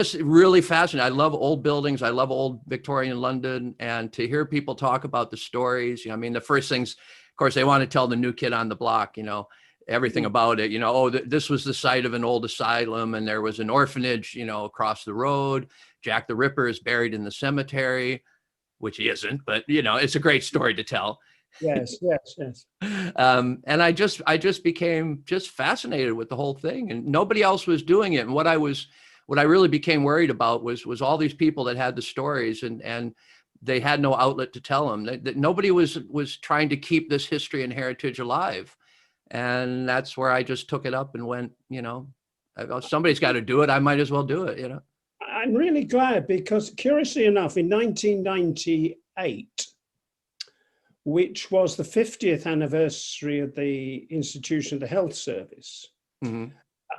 It's really fascinating. I love old buildings. I love old Victorian London, and to hear people talk about the stories. I mean, the first things, of course, they want to tell the new kid on the block, everything about it. This was the site of an old asylum, and there was an orphanage, across the road. Jack the Ripper is buried in the cemetery, which he isn't, but it's a great story to tell. Yes. And I just became just fascinated with the whole thing, and nobody else was doing it. And what I really became worried about was all these people that had the stories, and they had no outlet to tell them. That nobody was trying to keep this history and heritage alive. And that's where I just took it up and went, somebody's got to do it. I might as well do it, I'm really glad, because curiously enough, in 1998, which was the 50th anniversary of the institution of the health service,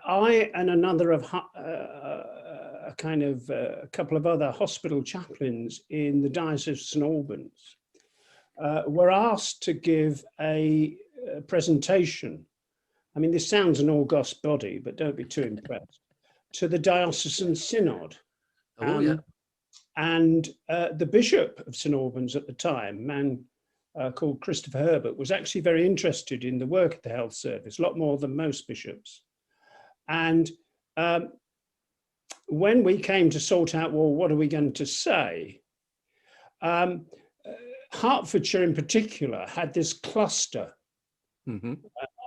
I and another of a couple of other hospital chaplains in the Diocese of St Albans were asked to give a presentation. I mean, this sounds an august body, but don't be too impressed. To the Diocesan Synod. And the Bishop of St Albans at the time, a man called Christopher Herbert, was actually very interested in the work of the health service, a lot more than most bishops. And when we came to sort out, well, what are we going to say? Hertfordshire in particular had this cluster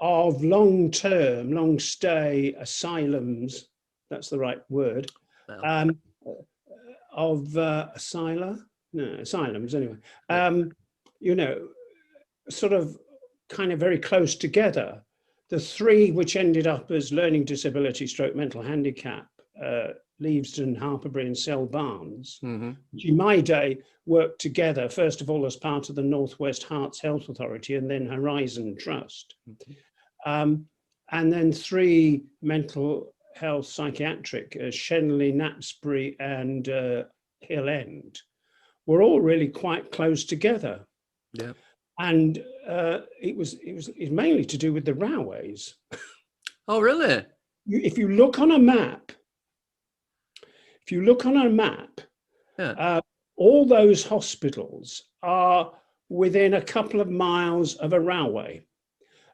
of long-term, long-stay asylums, that's the right word, asylums anyway, sort of kind of very close together. The three which ended up as learning disability stroke mental handicap, Leavesden, Harperbury and Sel Barnes, which in my day worked together, first of all as part of the North West Herts Health Authority and then Horizon Trust. And then three mental health psychiatric, Shenley, Knapsbury and Hill End, were all really quite close together. Yeah. And it was mainly to do with the railways. Oh, really? If you look on a map, all those hospitals are within a couple of miles of a railway.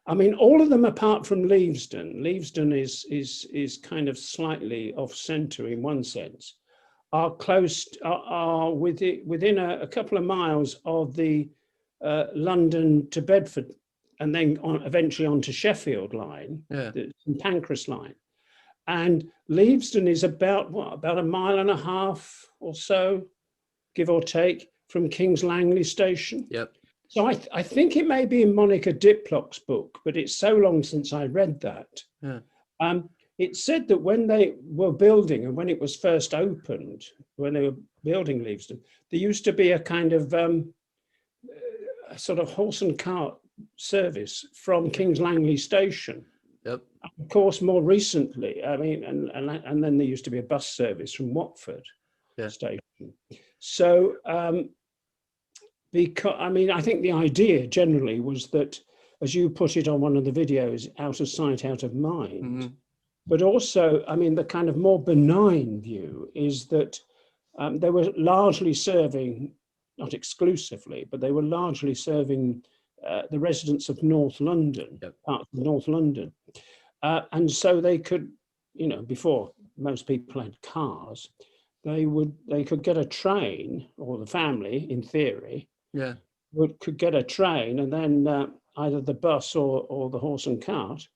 I mean, all of them apart from Leavesden. Leavesden is kind of slightly off centre in one sense. Are within a couple of miles of the London to Bedford, and then eventually onto Sheffield line, the St Pancras line. And Leavesden is about a mile and a half or so, give or take, from King's Langley station. Yep. So I think it may be in Monica Diplock's book, but it's so long since I read that. Yeah. It said that when they were building and when it was first opened, when they were building Leavesden, there used to be a kind of a sort of horse and cart service from King's Langley station. Yep. Of course, more recently, I mean, and then there used to be a bus service from Watford station. So, because I mean, I think the idea generally was that, as you put it on one of the videos, out of sight, out of mind. But also, I mean, the kind of more benign view is that they were largely serving, not exclusively, but they were largely serving the residents of North London, parts of North London. And so they could, before most people had cars, they could get a train, or the family, in theory, could get a train, and then either the bus or the horse and cart.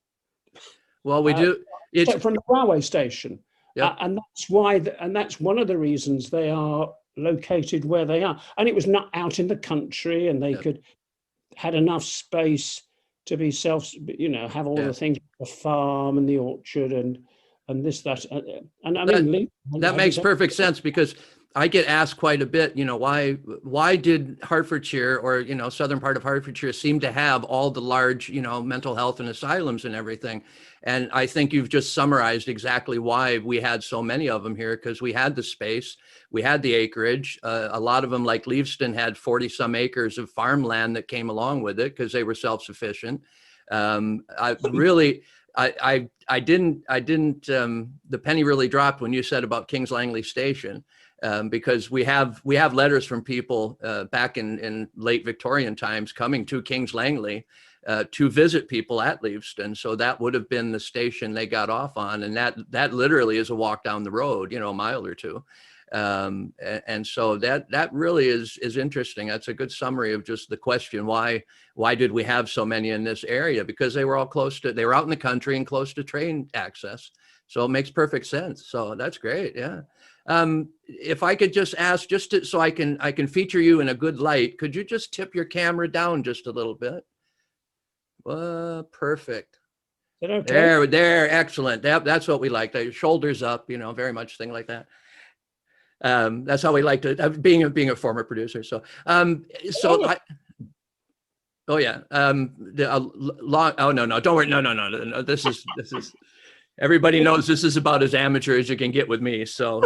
Well, we do. It's from the railway station. Yep. And that's why, and that's one of the reasons they are located where they are. And it was not out in the country, and they had enough space to be have all the things, the farm and the orchard and this, that. And I mean, that makes perfect sense, because I get asked quite a bit, why did Hertfordshire or, southern part of Hertfordshire seem to have all the large, mental health and asylums and everything? And I think you've just summarized exactly why we had so many of them here, because we had the space, we had the acreage. A lot of them, like Leavesden, had 40 some acres of farmland that came along with it because they were self-sufficient. I didn't, the penny really dropped when you said about Kings Langley Station, because we have letters from people back in late Victorian times coming to Kings Langley to visit people at Leavesden. So that would have been the station they got off on. And that literally is a walk down the road, you know, a mile or two. And so that really is interesting. That's a good summary of just the question, why did we have so many in this area? Because they were all they were out in the country and close to train access. So it makes perfect sense. So that's great. Yeah. If I could just ask, so I can feature you in a good light, could you just tip your camera down just a little bit? Perfect. Is that okay? There, excellent. That's what we like. The shoulders up, you know, very much thing like that. That's how we like to, being a former producer. So, oh yeah. Oh no, don't worry. No. This is everybody knows this is about as amateur as you can get with me. So,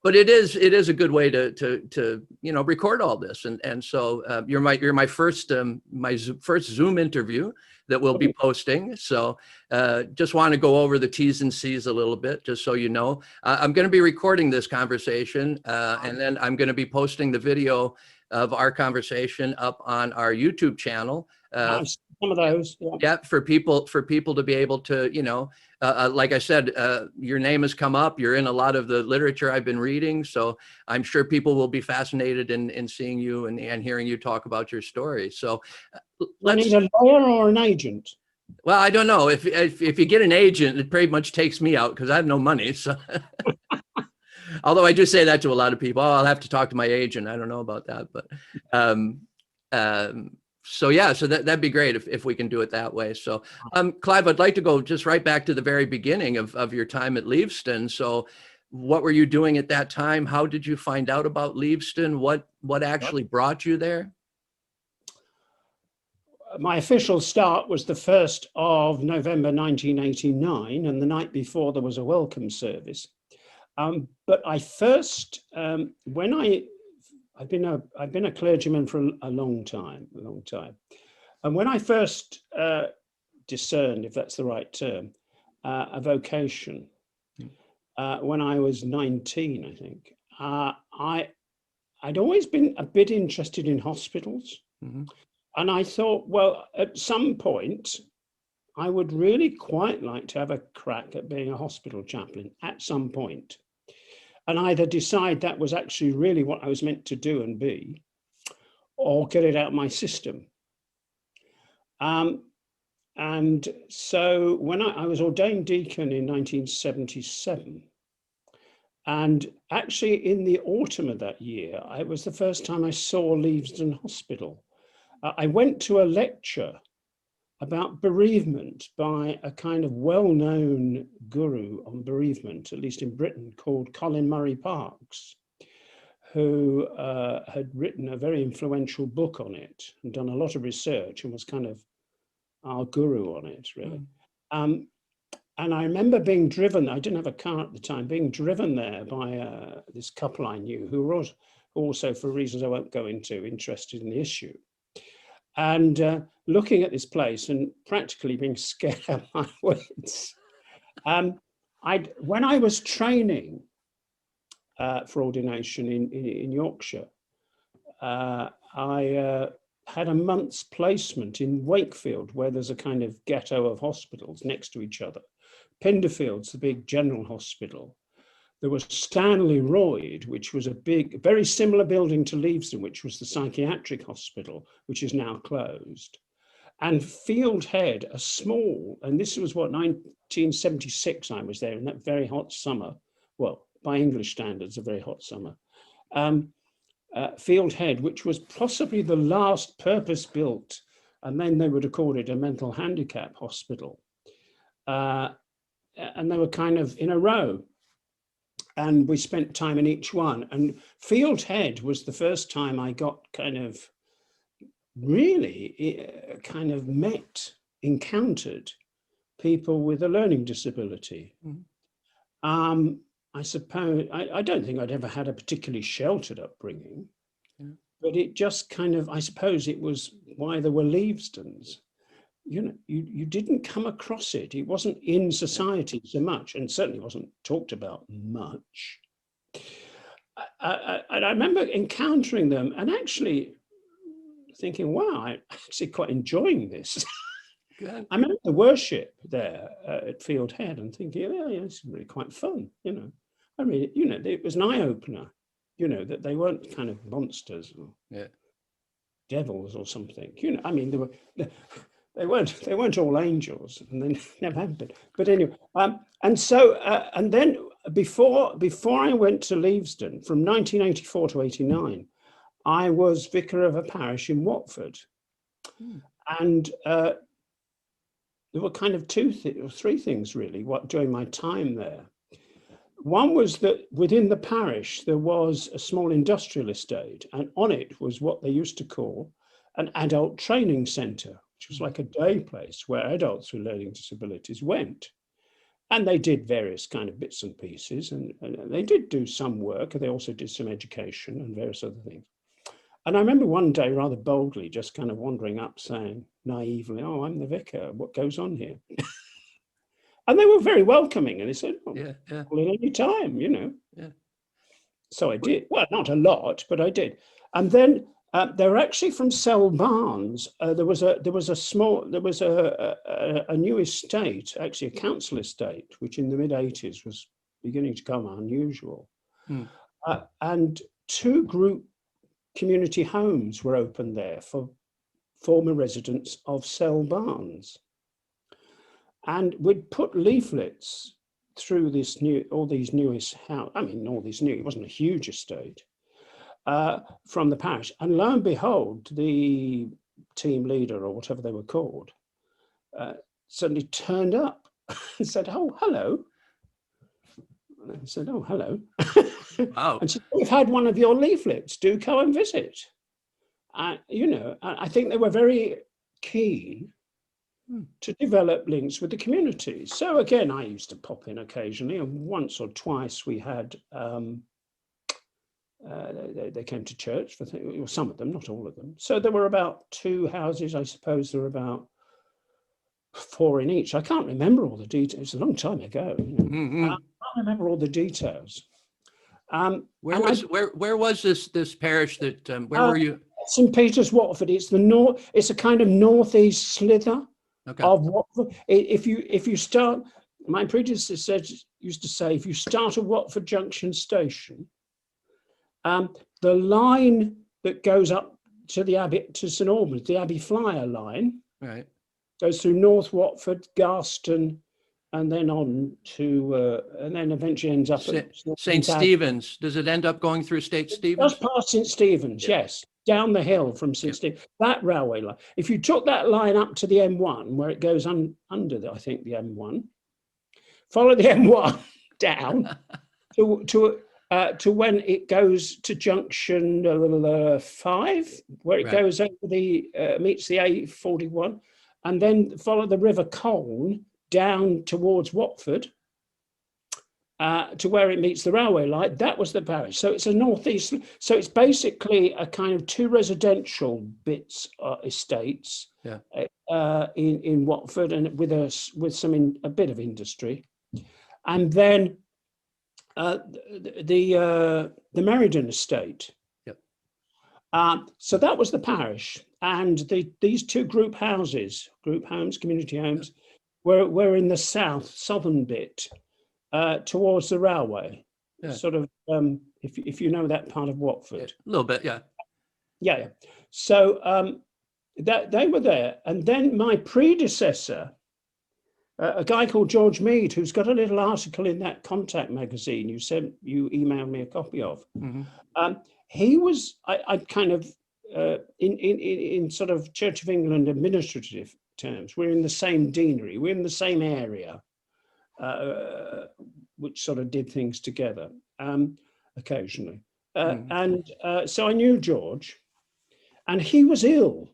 but it is a good way to you know, record all this. And so you're my first first Zoom interview that we'll be posting. So just want to go over the T's and C's a little bit, just so you know. I'm going to be recording this conversation, and then I'm going to be posting the video of our conversation up on our YouTube channel. Nice. Some of those. Yeah, for people to be able to, you know, like I said, your name has come up. You're in a lot of the literature I've been reading, so I'm sure people will be fascinated in seeing you and hearing you talk about your story. So I need a lawyer or an agent. Well, I don't know. If you get an agent, it pretty much takes me out because I have no money. So, although I do say that to a lot of people, I'll have to talk to my agent. I don't know about that, but so yeah, so that'd be great if we can do it that way. So, Clive, I'd like to go just right back to the very beginning of your time at Leavesden. So, what were you doing at that time? How did you find out about Leavesden? What actually brought you there? My official start was the 1st of November 1989, and the night before there was a welcome service. But I first, when I've been a clergyman for a long time, and when I first discerned, if that's the right term, a vocation, when I was 19, I think, I'd always been a bit interested in hospitals. Mm-hmm. And I thought, well, at some point, I would really quite like to have a crack at being a hospital chaplain at some point, and either decide that was actually really what I was meant to do and be, or get it out of my system. And so when I was ordained deacon in 1977, and actually in the autumn of that year, it was the first time I saw Leavesden Hospital. I went to a lecture about bereavement by a kind of well-known guru on bereavement, at least in Britain, called Colin Murray Parkes, who had written a very influential book on it and done a lot of research and was kind of our guru on it, really. And I remember being driven, I didn't have a car at the time, being driven there by this couple I knew who were also, for reasons I won't go into, interested in the issue. And looking at this place and practically being scared out of my wits. When I was training for ordination in Yorkshire, I had a month's placement in Wakefield, where there's a kind of ghetto of hospitals next to each other. Pinderfield's the big general hospital. There was Stanley Royd, which was a big, very similar building to Leavesden, which was the psychiatric hospital, which is now closed. And Field Head, a small, and this was what, 1976 I was there in that very hot summer. Well, by English standards, a very hot summer. Field Head, which was possibly the last purpose-built, and then they would have called it a mental handicap hospital. And they were kind of in a row. And we spent time in each one. And Field Head was the first time I got kind of really encountered people with a learning disability. Mm-hmm. I suppose, I don't think I'd ever had a particularly sheltered upbringing, but it just kind of, I suppose it was why there were Leavesdens. you know, you didn't come across it. It wasn't in society so much, and certainly wasn't talked about much. And I remember encountering them and actually thinking, wow, I'm actually quite enjoying this. Good. I remember the worship there at Field Head and thinking, yeah, it's really quite fun, you know. I mean, you know, it was an eye-opener, you know, that they weren't kind of monsters or devils or something. You know, I mean, they weren't all angels, and they never have been. But anyway, and so and then before I went to Leavesden from 1984 to 89, I was vicar of a parish in Watford, and there were kind of three things really during my time there. One was that within the parish there was a small industrial estate, and on it was what they used to call an adult training centre, which was like a day place where adults with learning disabilities went. And they did various kind of bits and pieces, and they did do some work, and they also did some education and various other things. And I remember one day rather boldly just kind of wandering up saying naively, oh, I'm the vicar, what goes on here? And they were very welcoming, and they said, oh, call in any time, you know. So I did. Well, not a lot, but I did. And then they were actually from Sell Barnes. There was a new estate, actually a council estate, which in the mid-80s was beginning to become unusual. And two group community homes were opened there for former residents of Sell Barnes. And we'd put leaflets through all these newest house. I mean, all these new, it wasn't a huge estate, from the parish. And lo and behold, the team leader or whatever they were called suddenly turned up and said, oh, hello. And I said, oh, hello. Wow. And she said, we've had one of your leaflets, do come and visit. You know, I think they were very keen to develop links with the community. So again, I used to pop in occasionally, and once or twice we had, they came to church for some of them, not all of them. So there were about 2 houses, I suppose there were about 4 in each. I can't remember all the details, it's a long time ago. You know. I can't remember all the details. Where was this parish that, where were you? St. Peter's, Watford. It's it's a kind of northeast slither. Okay. Of Watford. If you start, my predecessor used to say, if you start at Watford Junction Station, the line that goes up to the Abbey, to St Albans, the Abbey Flyer line, right, goes through North Watford, Garston, and then on to, and then eventually ends up at St Stephen's. Does it end up going through St Stephen's? Just past St Stephen's, yes. Down the hill from St Stephen's, that railway line. If you took that line up to the M1, where it goes under, I think, the M1, follow the M1 down to when it goes to junction 5, where it goes over meets the A41, and then follow the River Colne down towards Watford, to where it meets the railway line. That was the parish. So it's a northeast. So it's basically a kind of 2 residential bits, estates, in Watford, and with a bit of industry, and then the Meriden estate. So that was the parish, and these 2 group homes, community homes, were in the southern bit. Towards the railway, sort of, if you know that part of Watford. A little bit, yeah. So that they were there, and then my predecessor, a guy called George Mead, who's got a little article in that Contact magazine you emailed me a copy of. He was, I kind of, in sort of Church of England administrative terms, we're in the same deanery, we're in the same area. Which sort of did things together occasionally. And so I knew George, and he was ill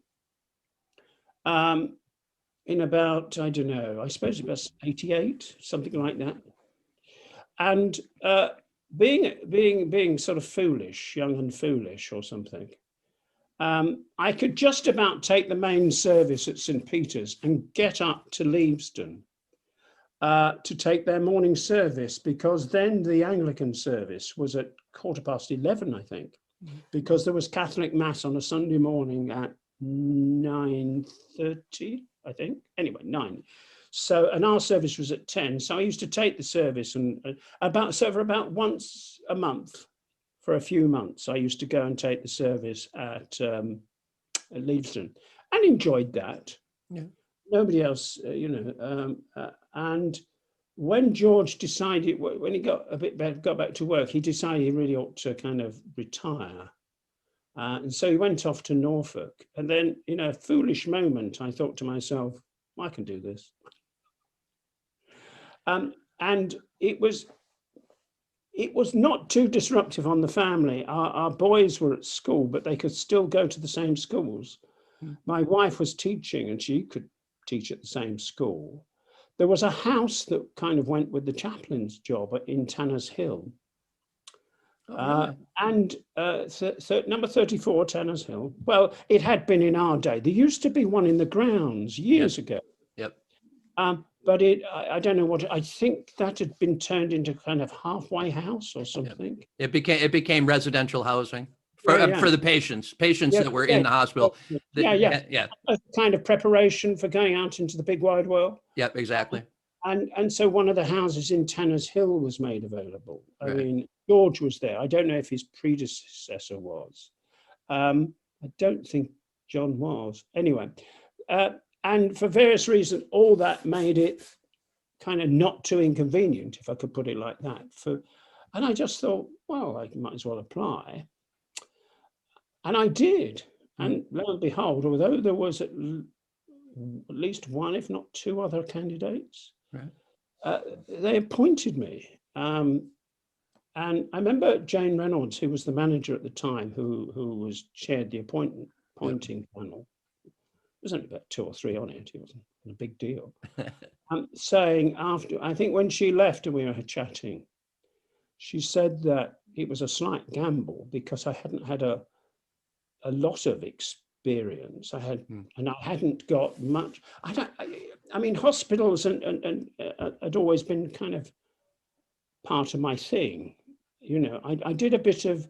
in about, I don't know, I suppose about 88, something like that. And being sort of foolish, young and foolish or something, I could just about take the main service at St. Peter's and get up to Leavesden to take their morning service, because then the Anglican service was at 11:15, I think, because there was Catholic Mass on a Sunday morning at 9:30, I think. Anyway, 9. So, and our service was at 10. So I used to take the service and for about once a month for a few months, I used to go and take the service at Leavesden and enjoyed that. Yeah. Nobody else, and when George decided, when he got a bit better, got back to work, he decided he really ought to kind of retire. And so he went off to Norfolk. And then, in a foolish moment, I thought to myself, I can do this. And it was not too disruptive on the family. Our boys were at school, but they could still go to the same schools. My wife was teaching, and she could teach at the same school. There was a house that kind of went with the chaplain's job in Tanner's Hill. Really? And number 34, Tanner's Hill. Well, it had been in our day. There used to be one in the grounds years ago. Yep. But I don't know what, I think that had been turned into kind of halfway house or something. Yep. It became residential housing for the patients that were in the hospital. Yeah. A kind of preparation for going out into the big wide world. Yep, exactly. And so one of the houses in Tanner's Hill was made available. Right. I mean, George was there. I don't know if his predecessor was. I don't think John was. Anyway, and for various reasons, all that made it kind of not too inconvenient, if I could put it like that. And I just thought, well, I might as well apply. And I did. And lo and behold, although there was at least one, if not two other candidates, right, they appointed me. And I remember Jane Reynolds, who was the manager at the time, who was chaired the appointing panel. There was only about 2 or 3 on it. It wasn't a big deal. Saying after, I think when she left and we were chatting, she said that it was a slight gamble because I hadn't had a lot of experience. And I hadn't got much. I mean, hospitals and had always been kind of part of my thing. I did a bit of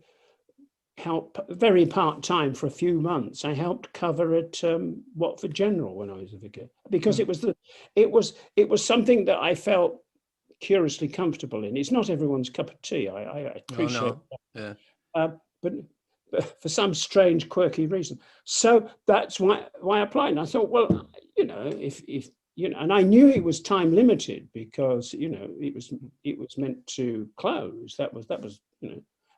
help, very part-time for a few months. I helped cover at Watford General when I was a vicar, because it was something that I felt curiously comfortable in. It's not everyone's cup of tea. I appreciate that. Yeah. But for some strange, quirky reason. So that's why I applied. And I thought, well, if and I knew it was time limited because it was meant to close. That was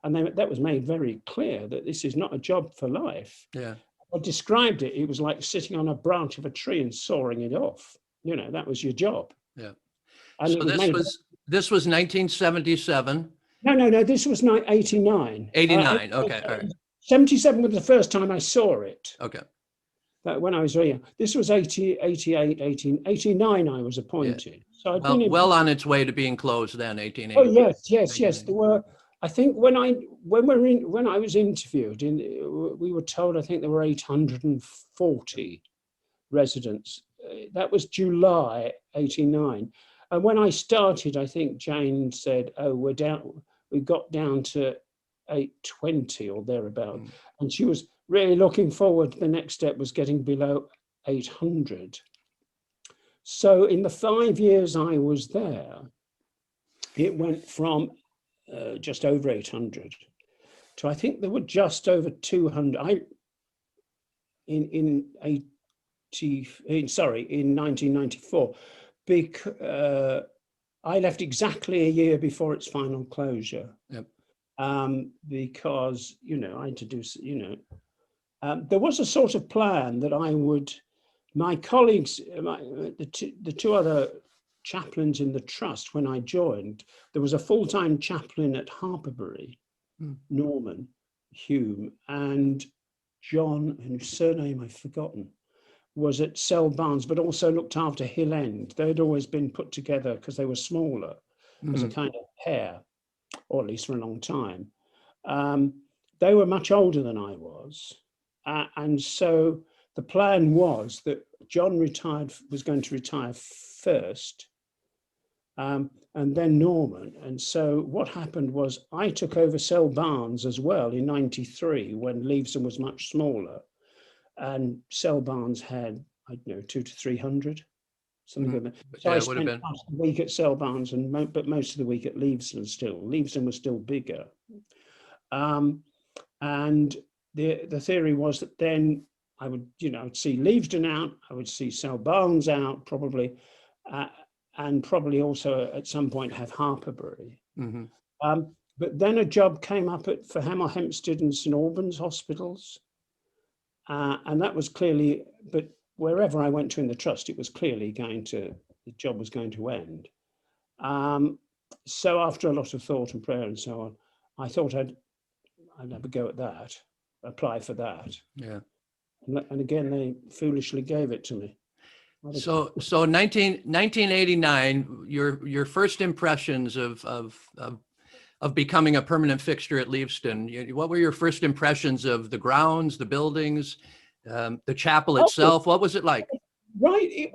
and that was made very clear that this is not a job for life. Yeah. I described it. It was like sitting on a branch of a tree and sawing it off. That was your job. Yeah. And so this was 1977. No. This was 89. 89. Okay. All right. 77 was the first time I saw it. Okay. That when I was very young. This was 88, 89 I was appointed. Yeah. So I'd been well on its way to being closed then, 1880. Oh yes. There were, I think when I was interviewed, we were told I think there were 840 residents. That was July 89. And when I started, I think Jane said, "Oh, we got down to 820 or thereabout." And she was really looking forward. The next step was getting below 800. So in the 5 years I was there, it went from just over 800 to, I think there were just over 200. In 1994, because I left exactly a year before its final closure. Yep. Because I had to do, there was a sort of plan that I would, my colleagues, the two other chaplains in the trust, when I joined, there was a full-time chaplain at Harperbury, Norman Hume, and John, whose surname I've forgotten, was at Sel Barnes, but also looked after Hill End. They'd always been put together because they were smaller as a kind of pair, or at least for a long time. They were much older than I was. And so the plan was that John was going to retire first, and then Norman. And so what happened was I took over Cell Barnes as well in '93 when Leavesden was much smaller, and Cell Barnes had, I don't know, 200 to 300, something like that. So Yeah, I it would have spent been. half the week at Cell Barnes, but most of the week at Leavesden still. Leavesden was still bigger. And the theory was that then I would, I'd see Leavesden out, I would see Cell Barnes out probably, and probably also at some point have Harperbury. Mm-hmm. But then a job came up for Hemel Hempstead and St Albans hospitals. And that was clearly, but wherever I went to in the trust, it was clearly the job was going to end. So after a lot of thought and prayer and so on, I thought I'd have a go at that, apply for that. Yeah. And again, they foolishly gave it to me. So 1989, your first impressions of becoming a permanent fixture at Leavesden. What were your first impressions of the grounds, the buildings, the chapel itself? What was it like? Right,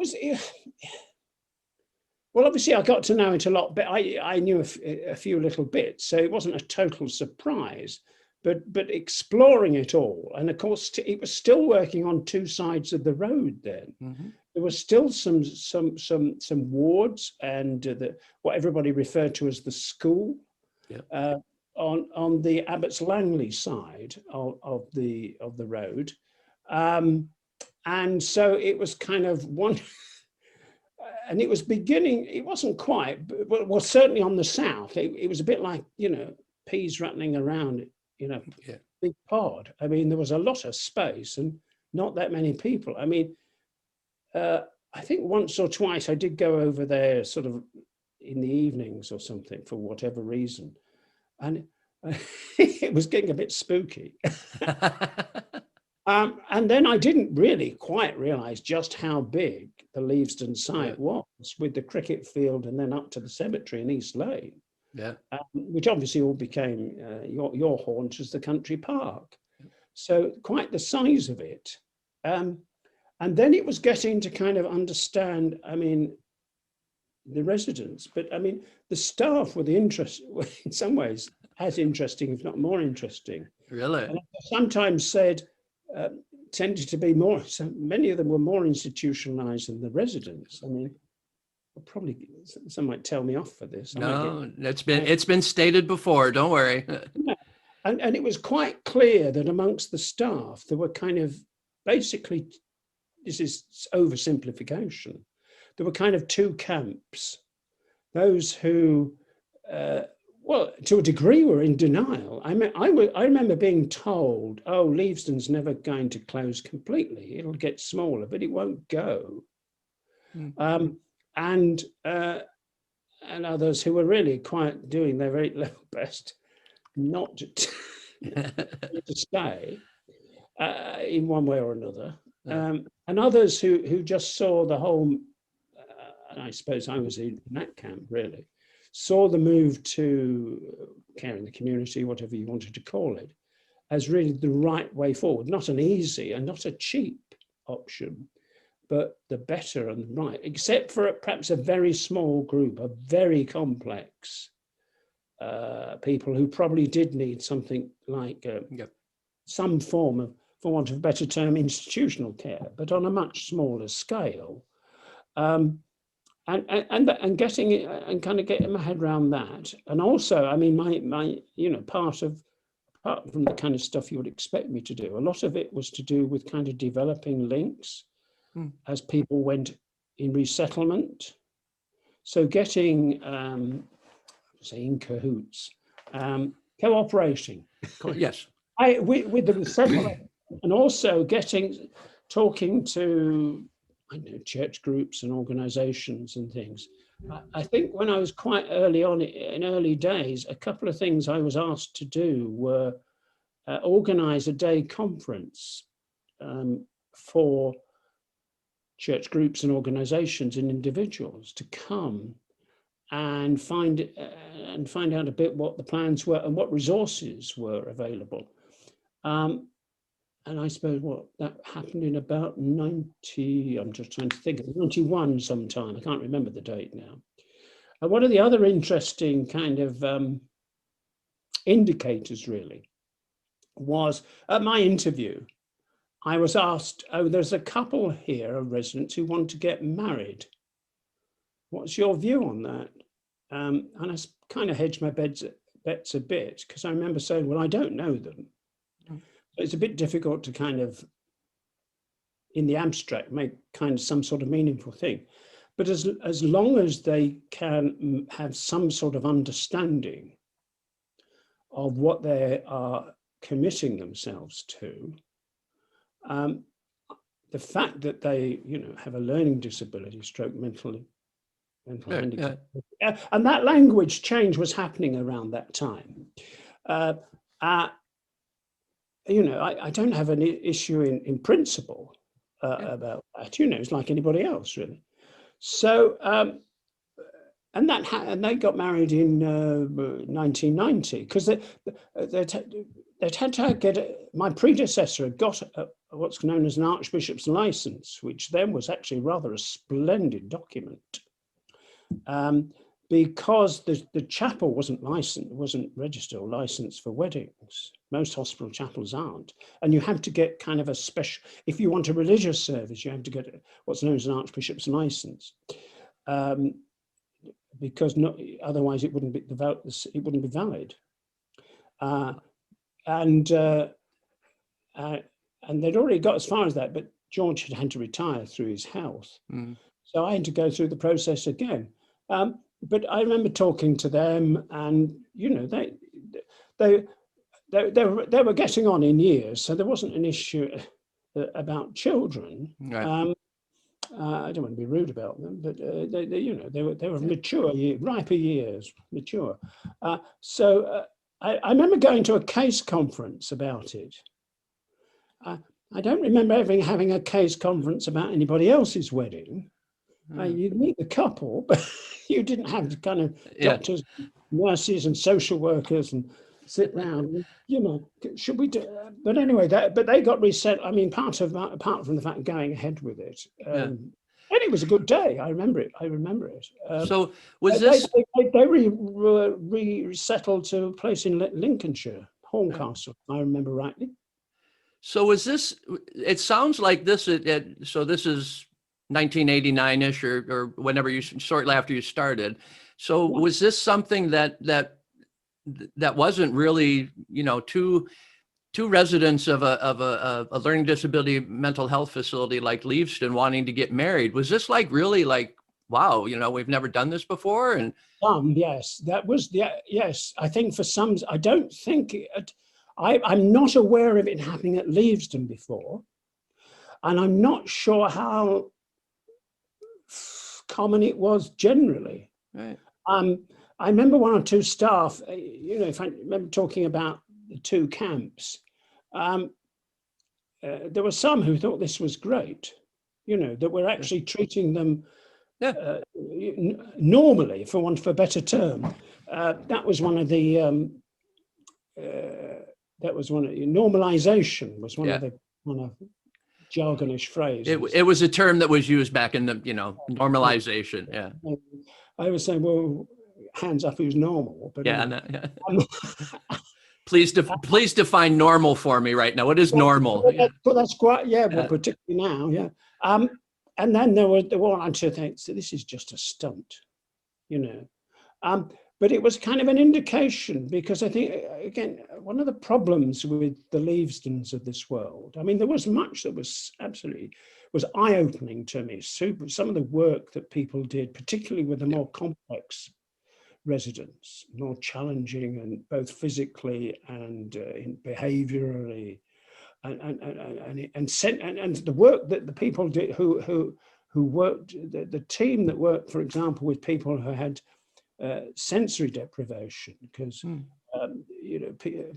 well, obviously I got to know it a lot, but I knew a few little bits, so it wasn't a total surprise. But exploring it all, and of course it was still working on two sides of the road then. Mm-hmm. There was still some wards and what everybody referred to as the school. Yeah. On the Abbots Langley side of the road, and so it was kind of one, and it was beginning. It wasn't quite, but well, certainly on the south, it was a bit like peas rattling around. Yeah. Big pod. I mean, there was a lot of space and not that many people. I mean, I think once or twice I did go over there, sort of in the evenings or something for whatever reason. And it was getting a bit spooky. And then I didn't really quite realize just how big the Leavesden site was, with the cricket field and then up to the cemetery in East Lane. Yeah. Which obviously all became your haunt as the country park. So quite the size of it. And then it was getting to kind of understand, I mean, the residents, but I mean, the staff were in some ways as interesting, if not more interesting. Really? And I sometimes said, tended to be more, so many of them were more institutionalized than the residents. I mean, probably some might tell me off for this. No, it's been stated before. Don't worry. Yeah. And it was quite clear that amongst the staff, there were kind of basically, this is oversimplification, there were kind of two camps. Those who, well, to a degree, were in denial. I mean, I remember being told, "Oh, Leavesden's never going to close completely. It'll get smaller, but it won't go." And others who were really quite doing their very level best not to stay in one way or another. And others who just saw the whole, and I suppose I was in that camp really, saw the move to care in the community, whatever you wanted to call it, as really the right way forward, not an easy and not a cheap option, but the better and the right, except for perhaps a very small group of very complex people who probably did need something like some form of, for want of a better term, institutional care, but on a much smaller scale. And getting it and kind of getting my head around that. And also, I mean, my apart from the kind of stuff you would expect me to do, a lot of it was to do with kind of developing links as people went in resettlement. So getting, say, in cahoots, cooperating. Yes. With the resettlement, and also talking to, I know, church groups and organizations and things. I think when I was quite early on, in early days, a couple of things I was asked to do were organize a day conference for church groups and organizations and individuals to come and find out a bit what the plans were and what resources were available. and I suppose what that happened in about 90, I'm just trying to think, 91 sometime, I can't remember the date now. And one of the other interesting kind of indicators really was at my interview, I was asked, oh, there's a couple here of residents who want to get married. What's your view on that? And I kind of hedged my bets a bit, because I remember saying, well, I don't know them. So it's a bit difficult to kind of, in the abstract, make kind of some sort of meaningful thing. But as long as they can have some sort of understanding of what they are committing themselves to, the fact that they, have a learning disability, stroke mental handicap, and that language change was happening around that time. I don't have an issue in principle about that. It's like anybody else, really. So, and they got married in 1990, because they'd had to get my predecessor had got what's known as an archbishop's license, which then was actually rather a splendid document, because the chapel wasn't registered or licensed for weddings. Most hospital chapels aren't, and you have to get kind of a special. If you want a religious service, you have to get what's known as an archbishop's license. Because otherwise it wouldn't be valid. And they'd already got as far as that, but George had to retire through his health. So I had to go through the process again. But I remember talking to them, and they were getting on in years, so there wasn't an issue about children. Right. I don't want to be rude about them, but they were mature, riper years, mature. So I remember going to a case conference about it. I don't remember ever having a case conference about anybody else's wedding. You'd meet the couple, but you didn't have the kind of doctors, nurses, and social workers and sit round. Should we do? But anyway, but they got reset. I mean, apart from the fact of going ahead with it, and it was a good day. I remember it. So was this? They resettled to a place in Lincolnshire, Horncastle. I remember rightly. So was this? It sounds like this. So this is 1989-ish, or whenever shortly after you started. So was this something that wasn't really, two residents of a learning disability mental health facility like Leavesden wanting to get married? Was this like really like, wow, we've never done this before? And yes, that was yes. I think for some, I don't think I'm not aware of it happening at Leavesden before, and I'm not sure how common it was generally. Right. I remember one or two staff, if I remember talking about the two camps, there were some who thought this was great, that we're actually treating them normally, for want of a better term. That was one of the, normalization was one of the jargonish phrases. It was a term that was used back in the, normalization. Yeah. I was saying, well, hands up who's normal. But please define normal for me right now. What is normal? Well, that's quite, well, particularly now, and then there were one or two things, so this is just a stunt, but it was kind of an indication, because I think, again, one of the problems with the Leavesdens of this world, I mean, there was much that was eye-opening to me. Some of the work that people did, particularly with the more complex residents, more challenging, and both physically and behaviorally, and the work that the people did who worked, the team that worked, for example, with people who had sensory deprivation, because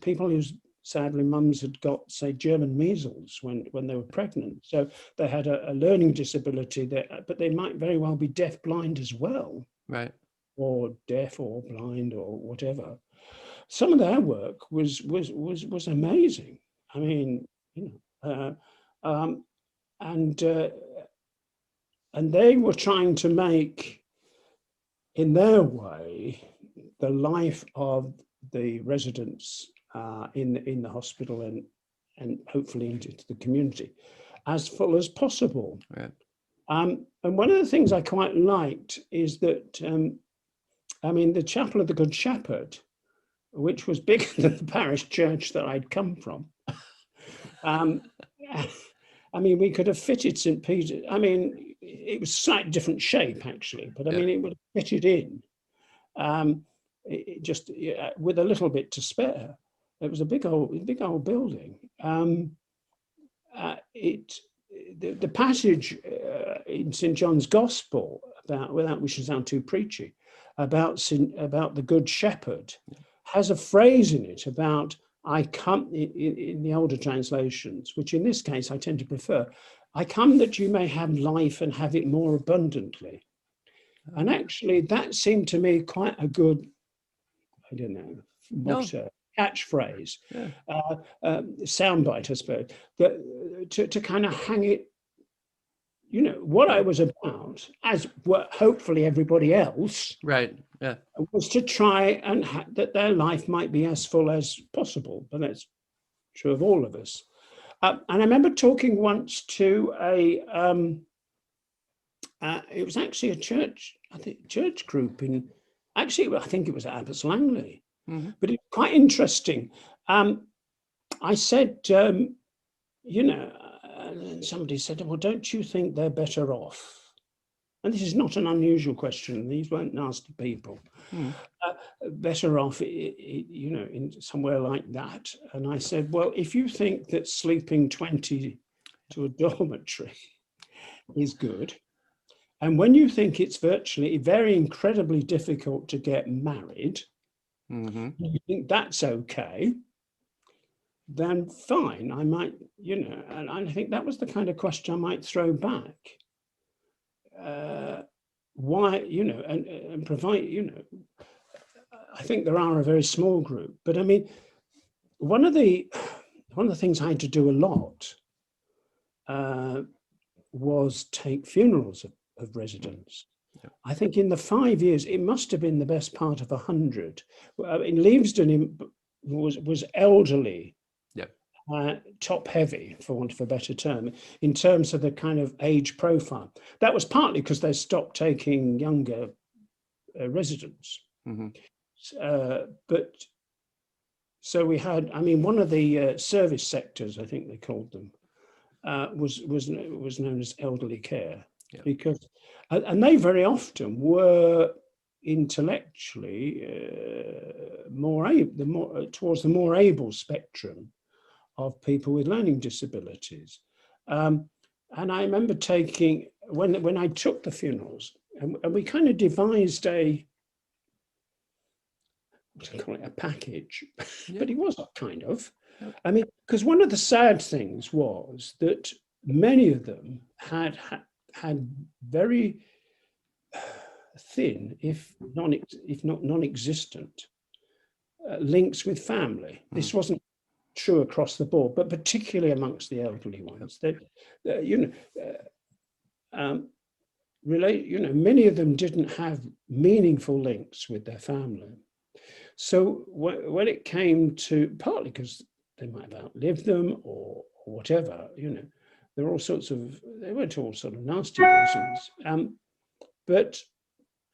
people whose sadly mums had got, say, German measles when they were pregnant, so they had a learning disability there, but they might very well be deaf blind as well, right, or deaf or blind or whatever. Some of their work was amazing. I mean, uh, um, and they were trying to make, in their way, the life of the residents in the hospital and hopefully into the community as full as possible. Right. And one of the things I quite liked is that, I mean, the Chapel of the Good Shepherd, which was bigger than the parish church that I'd come from. I mean, we could have fitted St. Peter. I mean, it was slightly different shape actually, but I mean, it would have fitted in. It just with a little bit to spare. It was a big old building. The passage in St. John's Gospel about, without wishing to sound too preachy, about the Good Shepherd has a phrase in it about, I come, in the older translations, which in this case I tend to prefer, I come that you may have life and have it more abundantly. And actually that seemed to me quite a good, I don't know, motto, catchphrase, soundbite, I suppose, that to kind of hang it, you know, what I was about, as hopefully everybody else, right, yeah, was to try and that their life might be as full as possible. But that's true of all of us. And I remember talking once to it was actually a church, I think, church group in, actually, I think it was at Abbots Langley, but it's quite interesting. I said, you know, and somebody said, well, don't you think they're better off? And this is not an unusual question. These weren't nasty people. Better off, you know, in somewhere like that. And I said, well, if you think that sleeping 20 to a dormitory is good, and when you think it's virtually very incredibly difficult to get married, you think that's okay, then fine, I might, you know, and I think that was the kind of question I might throw back. Why, you know, and provide, you know, I think there are a very small group, but I mean, one of the things I had to do a lot was take funerals of residents. I think in the 5 years, it must have been the best part of 100. In Leavesden was elderly, top heavy, for want of a better term, in terms of the kind of age profile. That was partly because they stopped taking younger residents. But so we had, I mean, one of the service sectors, I think they called them, was known as elderly care, because, and they very often were intellectually towards the more able spectrum of people with learning disabilities. And I remember taking, when I took the funerals, and we kind of devised a package, but it was kind of. I mean, because one of the sad things was that many of them had very thin, if not non-existent, links with family. This wasn't true across the board, but particularly amongst the elderly ones. That you know, many of them didn't have meaningful links with their family. So when it came to, partly because they might have outlived them or whatever, you know, there were all sorts of, they went to all sort of nasty reasons. But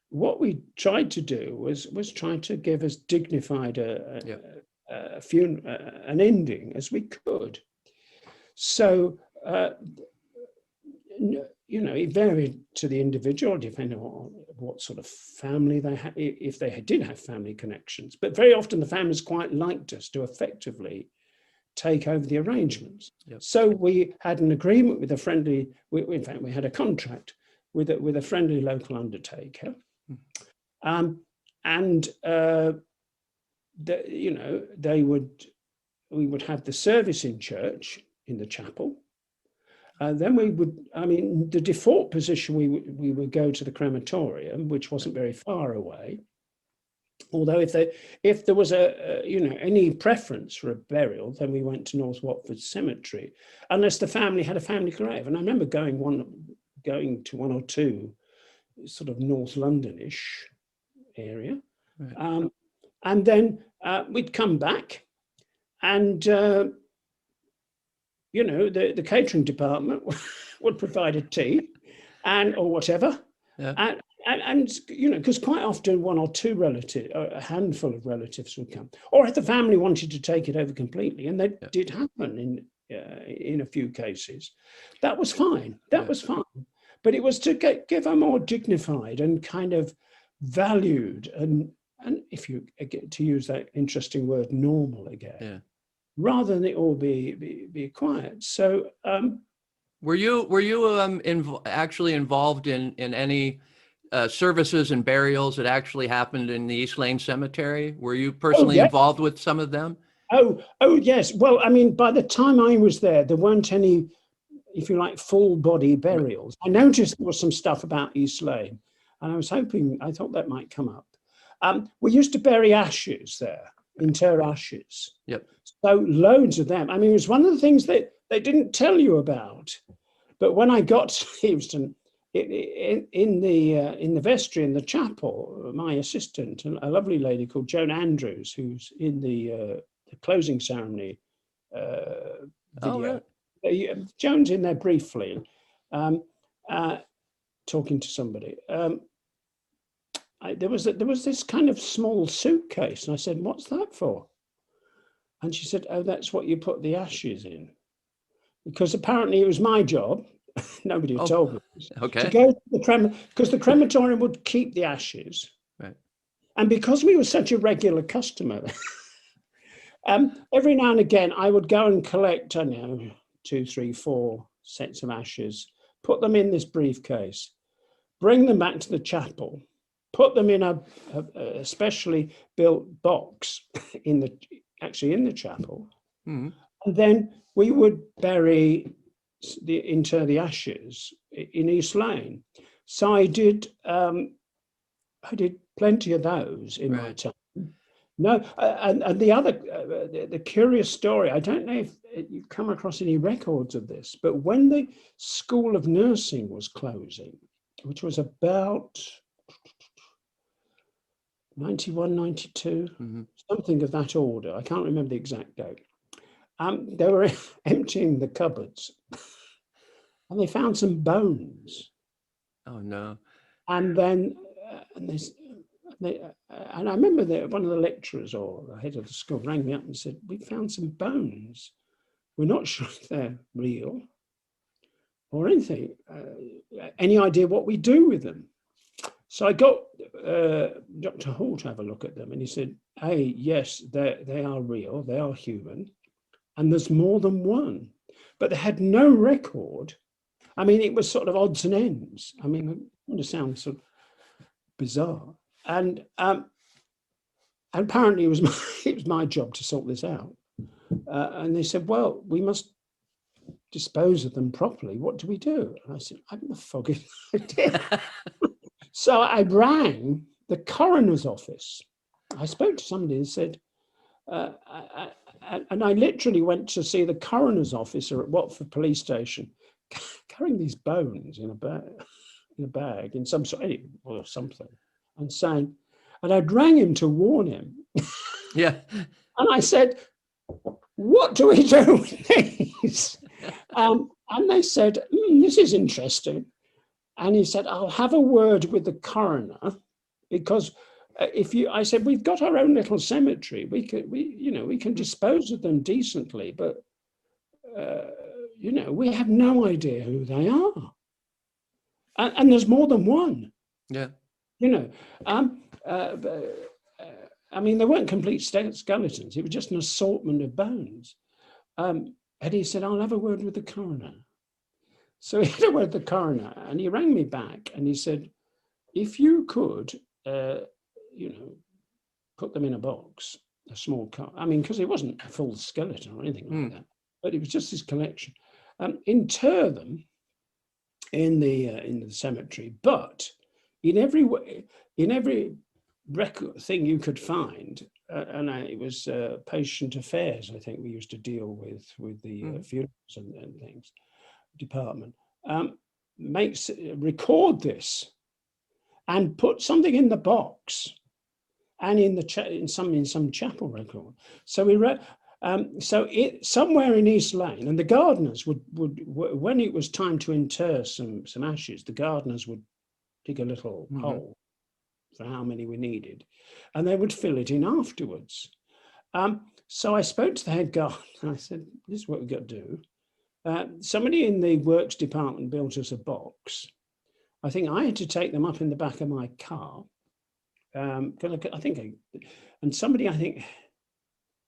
what we tried to do was try to give as dignified an ending as we could. So, you know, it varied to the individual, depending on what sort of family they had, if they did have family connections. But very often the families quite liked us to effectively take over the arrangements. So we had an agreement with a friendly, in fact, we had a contract with a friendly local undertaker. You know, we would have the service in church, in the chapel. Then we would, I mean, the default position, we would go to the crematorium, which wasn't very far away. Although if there was any preference for a burial, then we went to North Watford Cemetery, unless the family had a family grave. And I remember going to one or two sort of North Londonish area. Right. And then we'd come back, and the catering department would provide a tea or whatever. Yeah. And because quite often one or two relatives, a handful of relatives would come, or if the family wanted to take it over completely, and that did happen in a few cases, that was fine. That was fine. But it was to give a more dignified and kind of valued and if you get to use that interesting word, normal again, rather than it all be quiet. So, were you actually involved in any services and burials that actually happened in the East Lane Cemetery? Were you personally involved with some of them? Oh, yes. Well, I mean, by the time I was there weren't any, if you like, full body burials. I noticed there was some stuff about East Lane, and I thought that might come up. We used to bury ashes there, inter ashes. Yep. So loads of them. I mean, it was one of the things that they didn't tell you about. But when I got to Leavesden, in the vestry in the chapel, my assistant, a lovely lady called Joan Andrews, who's in the closing ceremony video. Oh, really? Joan's in there briefly, talking to somebody. There was this kind of small suitcase, and I said, "What's that for?" And she said, "Oh, that's what you put the ashes in," because apparently it was my job. Nobody had told me. Okay. To go to the because the crematorium would keep the ashes, right? And because we were such a regular customer, every now and again I would go and collect, 2, 3, 4 sets of ashes, put them in this briefcase, bring them back to the chapel, put them in a specially built box in the chapel, and then we would inter the ashes in East Lane. So I did plenty of those in my time. No, and the other the curious story, I don't know if you've come across any records of this, but when the School of Nursing was closing, which was about 91, 92, something of that order. I can't remember the exact date. They were emptying the cupboards, and they found some bones. Oh no! And then, and I remember that one of the lecturers or the head of the school rang me up and said, "We found some bones. We're not sure if they're real or anything. Any idea what we do with them?" So I got Dr. Hall to have a look at them, and he said, "Hey, yes, they are real. They are human, and there's more than one, but they had no record." I mean, it was sort of odds and ends. I mean, it kind of sounds sort of bizarre, and apparently it was my job to sort this out. And they said, "Well, we must dispose of them properly. What do we do?" And I said, "I haven't the foggiest idea." So I rang the coroner's office. I spoke to somebody and said, and I literally went to see the coroner's officer at Watford Police Station, carrying these bones in a bag in some sort or something, and saying, and I'd rang him to warn him. Yeah. And I said, "What do we do with these?" And they said, "This is interesting." And he said, "I'll have a word with the coroner, because I said, "We've got our own little cemetery. We can dispose of them decently, but we have no idea who they are, and there's more than one." Yeah. I mean, they weren't complete skeletons. It was just an assortment of bones. And he said, "I'll have a word with the coroner." So he had a word with the coroner, and he rang me back, and he said, "If you could, put them in a box, a small car. I mean, because it wasn't a full skeleton or anything like that, but it was just this collection. Inter them in the cemetery, but in every record thing you could find, it was patient affairs. I think we used to deal with the funerals and things department. Record this and put something in the box and in some chapel record. So we read. Somewhere in East Lane, and the gardeners would when it was time to inter some ashes, the gardeners would dig a little hole for how many we needed, and they would fill it in afterwards. So I spoke to the head gardener. I said, "This is what we've got to do." Somebody in the works department built us a box. I think I had to take them up in the back of my car. I think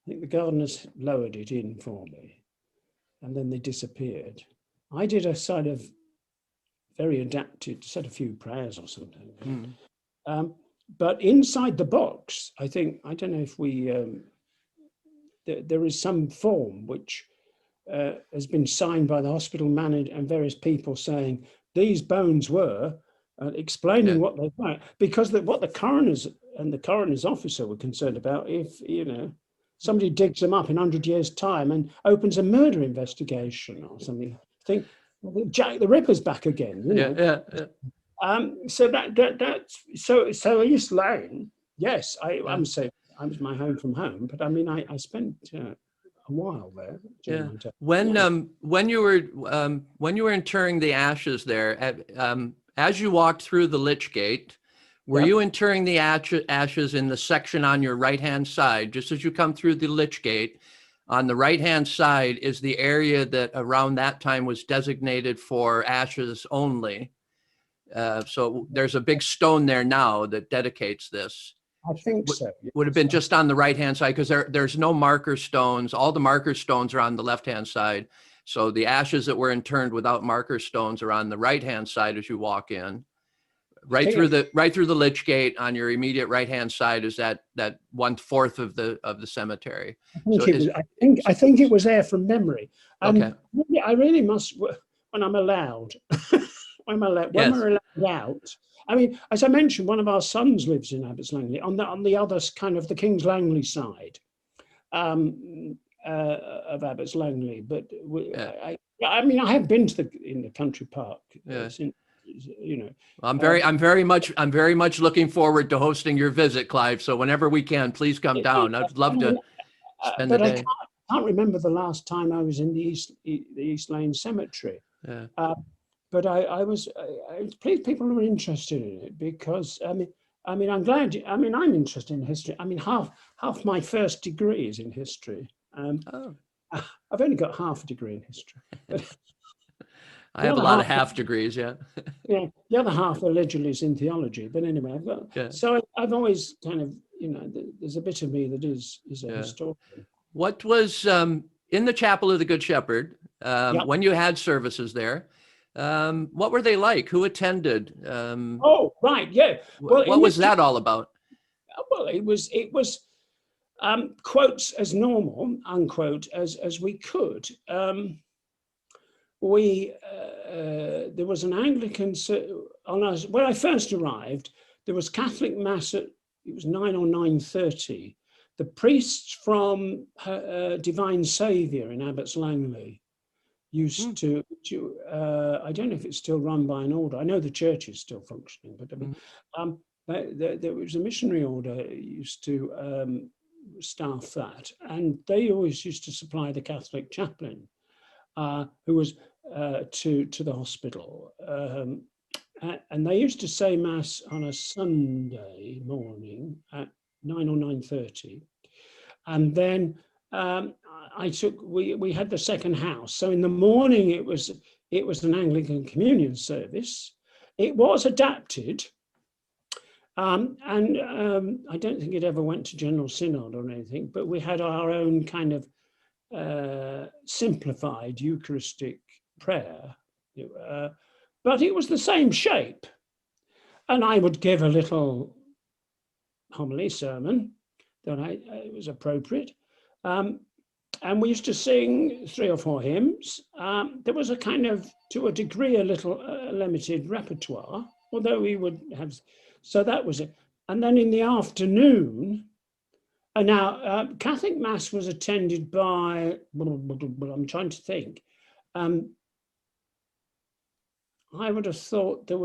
the gardeners lowered it in for me, and then they disappeared. I did a sort of very adapted, said a few prayers or something. But inside the box, I don't know if there is some form which has been signed by the hospital manager and various people saying these bones were, explaining what they were, because what the coroners and the coroner's officer were concerned about, if, somebody digs them up in 100 years' time and opens a murder investigation or something, think Jack the Ripper's back again. So East Lane, yes, I'm saying I was my home from home, but I mean I spent a while there. When you were interring the ashes there, as you walked through the lich gate, were you interring the ashes in the section on your right-hand side? Just as you come through the lich gate, on the right-hand side is the area that around that time was designated for ashes only. So there's a big stone there now that dedicates this. I think so. Would have been just on the right-hand side, because there's no marker stones. All the marker stones are on the left-hand side. So the ashes that were interned without marker stones are on the right-hand side as you walk in. Right through the lich gate on your immediate right-hand side is that 1/4 of the cemetery. I think it was there from memory. Okay. I really must, when I'm allowed, when we're allowed out. I mean, as I mentioned, one of our sons lives in Abbots Langley on the other kind of the Kings Langley side of Abbots Langley. But I mean, I have been in the country park since. I'm very much looking forward to hosting your visit, Clive. So whenever we can, please come down. I'd love to spend the day. I can't remember the last time I was in the East Lane Cemetery. But I was pleased people are interested in it, because I mean I'm glad. I mean I'm interested in history. I mean half my first degree is in history. I've only got half a degree in history. I have a lot of half degrees, yeah. The other half allegedly is in theology, but anyway, I've got. So I've always kind of, there's a bit of me that is a historian. What was in the Chapel of the Good Shepherd when you had services there? What were they like? Who attended? Oh, right, yeah. Well, what was that all about? Well, it was quotes as normal, unquote, as we could. There was an Anglican, when I first arrived, there was Catholic Mass it was 9 or 9:30. The priests from Divine Saviour in Abbots Langley used to I don't know if it's still run by an order. I know the church is still functioning, but there was a missionary order used to staff that, and they always used to supply the Catholic chaplain, who was to the hospital, and they used to say Mass on a Sunday morning at 9 or 9:30, and then we had the second house. So in the morning it was an Anglican communion service. It was adapted, and I don't think it ever went to General Synod or anything, but we had our own kind of simplified Eucharistic prayer, but it was the same shape, and I would give a little homily sermon that it was appropriate, and we used to sing 3 or 4 hymns. There was a kind of, to a degree, a little limited repertoire, although we would have, so that was it. And then in the afternoon, and now Catholic Mass was attended by, I'm trying to think. I would have thought there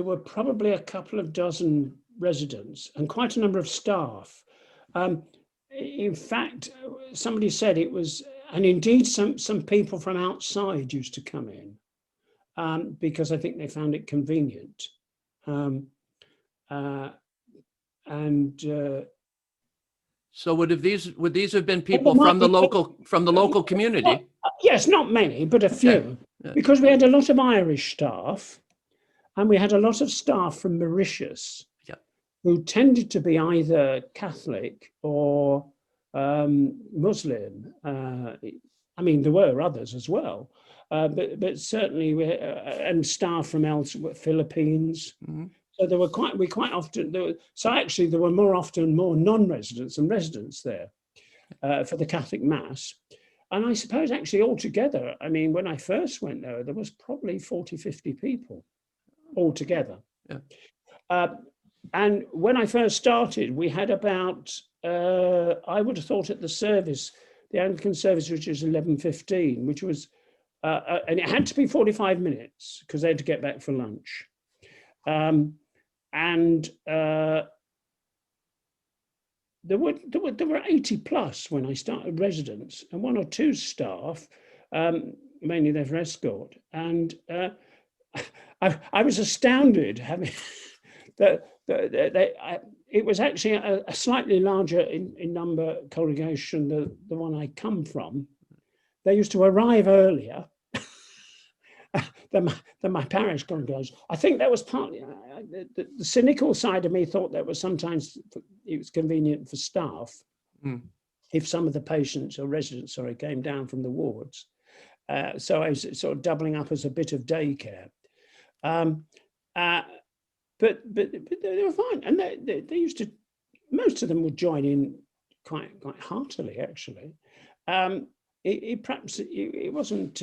were probably a couple of dozen residents and quite a number of staff. In fact, somebody said it was, and indeed some people from outside used to come in because I think they found it convenient. So would these have been people from the local community? Yes, not many, but a few, because we had a lot of Irish staff, and we had a lot of staff from Mauritius, who tended to be either Catholic or Muslim. I mean, there were others as well, but certainly and staff from elsewhere, Philippines. Mm-hmm. So there were quite often. Actually, there were more often more non-residents than residents there for the Catholic Mass. And I suppose actually altogether, I mean, when I first went there was probably 40, 50 people altogether. Yeah. And when I first started, we had about, I would have thought at the service, the Anglican service, which was 11:15, which was, and it had to be 45 minutes because they had to get back for lunch. There were 80 plus when I started residents, and one or two staff, mainly there for escort. And I was astounded having that it was actually a slightly larger in number congregation than the one I come from. They used to arrive earlier than my parish congregation. I think that was partly the cynical side of me thought that was sometimes it was convenient for staff if some of the patients or residents, came down from the wards. So I was sort of doubling up as a bit of daycare. But they were fine, and they used to. Most of them would join in quite heartily, actually. It wasn't.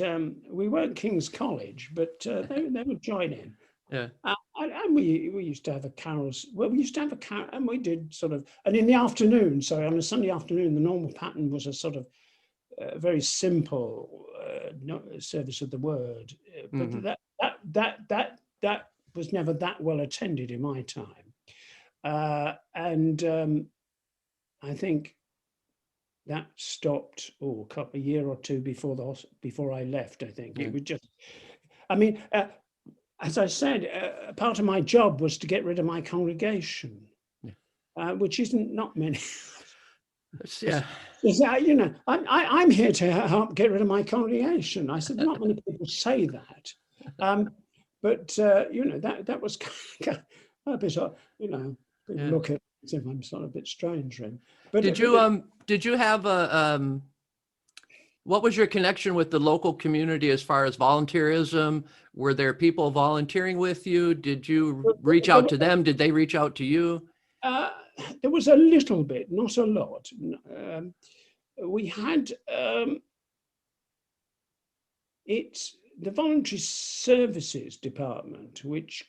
We weren't King's College, but they would join in. Yeah. And we used to have a carols. Well, we used to have a carol, and we did sort of. And in the afternoon, so on a Sunday afternoon, the normal pattern was a sort of very simple service of the word. But that was never that well attended in my time, and I think that stopped a year or two before I left. I think it would just. I mean, as I said, part of my job was to get rid of my congregation, which isn't not many. Yeah. You know, I'm here to help get rid of my congregation. I said, not many people say that. But you know, that was kind of a bit, you know, look at it as if I'm sort of a bit strange. Really. But did you have a what was your connection with the local community as far as volunteerism? Were there people volunteering with you? Did you reach out to them? Did they reach out to you? There was a little bit, not a lot. We had the voluntary services department, which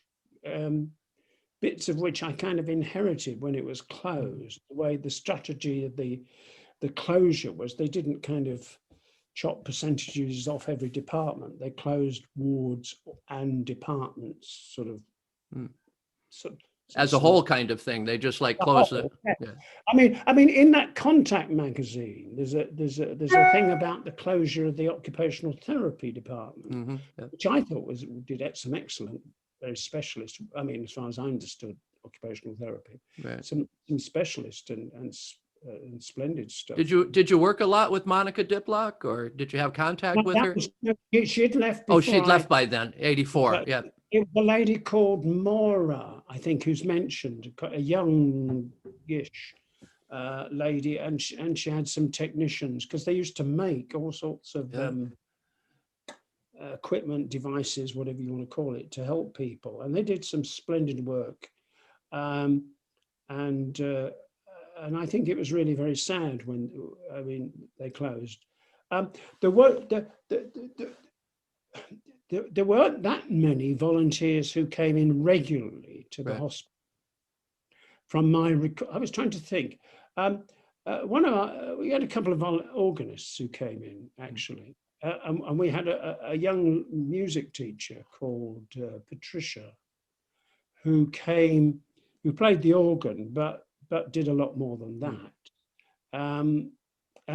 bits of which I kind of inherited when it was closed. The way the strategy of the closure was, they didn't kind of chop percentages off every department. They closed wards and departments, sort of as a whole kind of thing. They just like closed it. Yeah. I mean, in that Contact magazine, there's a thing about the closure of the occupational therapy department, which I thought did some excellent, very specialist. I mean, as far as I understood occupational therapy, some specialist and splendid stuff. Did you work a lot with Monica Diplock, or did you have contact with her? She'd left. She'd left by then, 84. Yeah. It was a lady called Maura, I think, who's mentioned, a youngish lady, and she had some technicians, because they used to make all sorts of equipment, devices, whatever you want to call it, to help people, and they did some splendid work, and I think it was really very sad when they closed. There weren't that many volunteers who came in regularly to the hospital. from my I was trying to think. We had a couple of organists who came in actually, and we had a young music teacher called Patricia, who played the organ, but did a lot more than that. I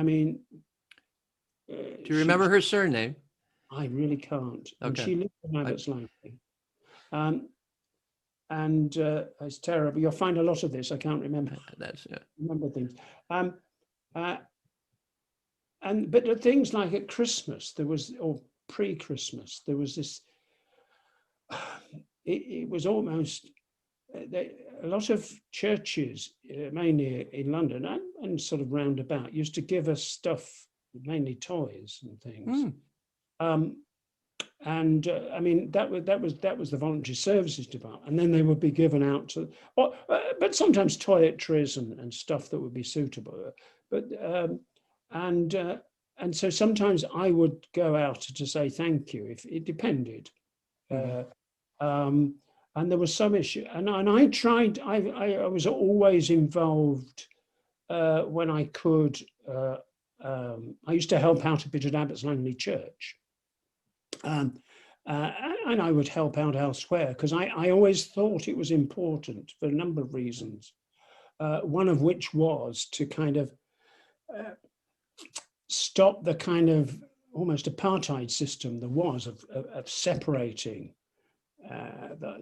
mean, do you remember her surname? I really can't. And Okay. she lived in Leavesden. And it's terrible. You'll find a lot of this. I can't remember. Remember things. But things like at Christmas, there was, or pre-Christmas, there was this. It was almost a lot of churches, mainly in London and sort of roundabout, used to give us stuff, mainly toys and things. I mean, that was the voluntary services department, and then they would be given out to, but sometimes toiletries and stuff that would be suitable. But and so sometimes I would go out to say thank you if it depended. And there was some issue, and I tried. I was always involved when I could. I used to help out a bit at Abbots Langley Church. And I would help out elsewhere because I always thought it was important for a number of reasons. One of which was to kind of stop the kind of almost apartheid system there was of separating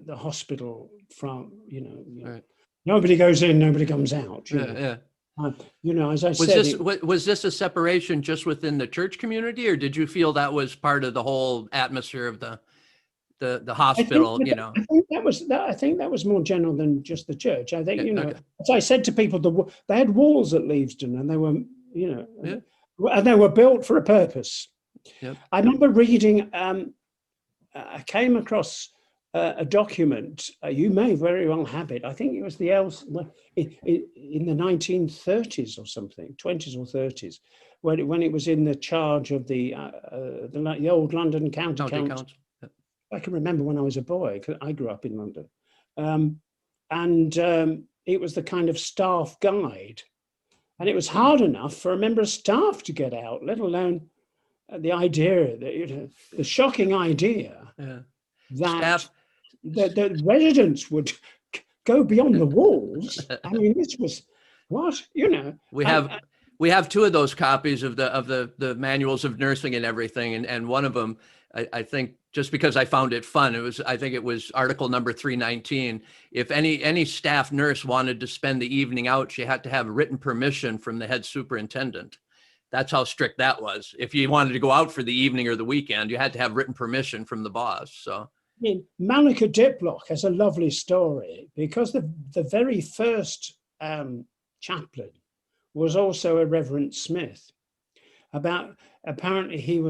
the hospital from, right. Nobody goes in, nobody comes out. As I said, was this a separation just within the church community, or did you feel that was part of the whole atmosphere of the hospital? I think that was more general than just the church. I think, as I said to people, they had walls at Leavesden, and they were, and they were built for a purpose. Yep. I remember reading. I came across a document, you may very well have it. I think it was in the 1930s or something, 20s or 30s, when it was in the charge of the old London County Council. Yep. I can remember when I was a boy, because I grew up in London. It was the kind of staff guide. And it was hard enough for a member of staff to get out, let alone the idea that, the shocking idea that the residents would go beyond the walls. I mean, this was what, we have two of those copies of the manuals of nursing and everything, and one of them, I think, just because I found it fun, I think it was article number 319. If any staff nurse wanted to spend the evening out, she had to have written permission from the head superintendent. That's how strict that was. If you wanted to go out for the evening or the weekend, you had to have written permission from the boss. So, I mean, Malika Diplock has a lovely story, because the very first chaplain was also a Reverend Smith. Apparently he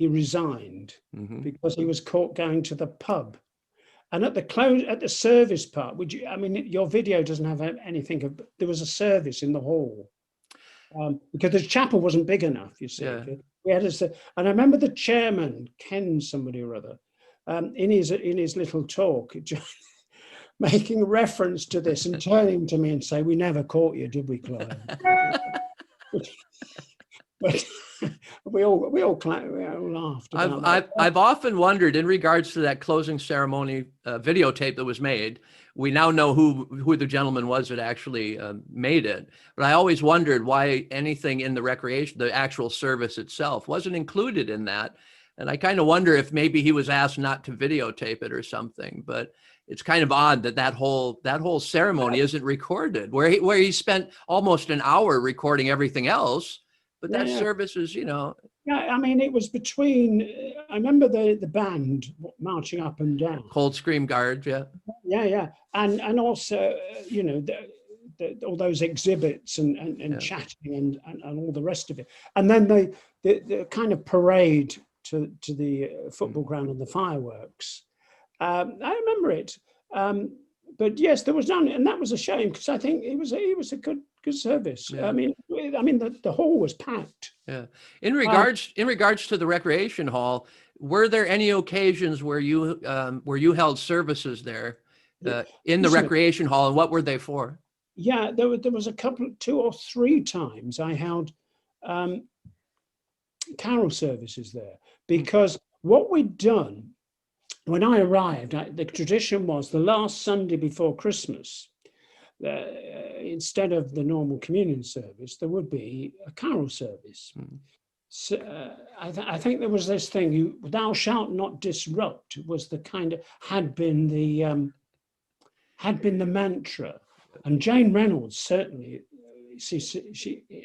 resigned because he was caught going to the pub, and at the service part, your video doesn't have anything. There was a service in the hall. Because the chapel wasn't big enough, you see. Yeah. We had and I remember the chairman, Ken somebody or other, in his little talk, making reference to this and turning to me and say, "We never caught you, did we, Clive?" But we all laughed. I've often wondered, in regards to that closing ceremony videotape that was made. We now know who the gentleman was that actually made it, but I always wondered why anything in the actual service itself wasn't included in that. And I kind of wonder if maybe he was asked not to videotape it or something. But it's kind of odd that whole ceremony isn't recorded, where he spent almost an hour recording everything else. But that service is, Yeah, I mean, it was between. I remember the band marching up and down. Coldstream Guards, yeah. Yeah, and also, all those exhibits and chatting and all the rest of it, and then the kind of parade to the football ground and the fireworks. I remember it. But yes, there was none, and that was a shame, because I think it was a good service. Yeah. I mean, the hall was packed. Yeah. In regards to the recreation hall, were there any occasions where you held services there in the recreation hall, and what were they for? Yeah, there was a couple, 2 or 3 times I held carol services there, because what we'd done when I arrived, the tradition was the last Sunday before Christmas, instead of the normal communion service, there would be a carol service. So I think there was this thing, thou shalt not disrupt, was the kind of, had been the mantra. And Jane Reynolds certainly,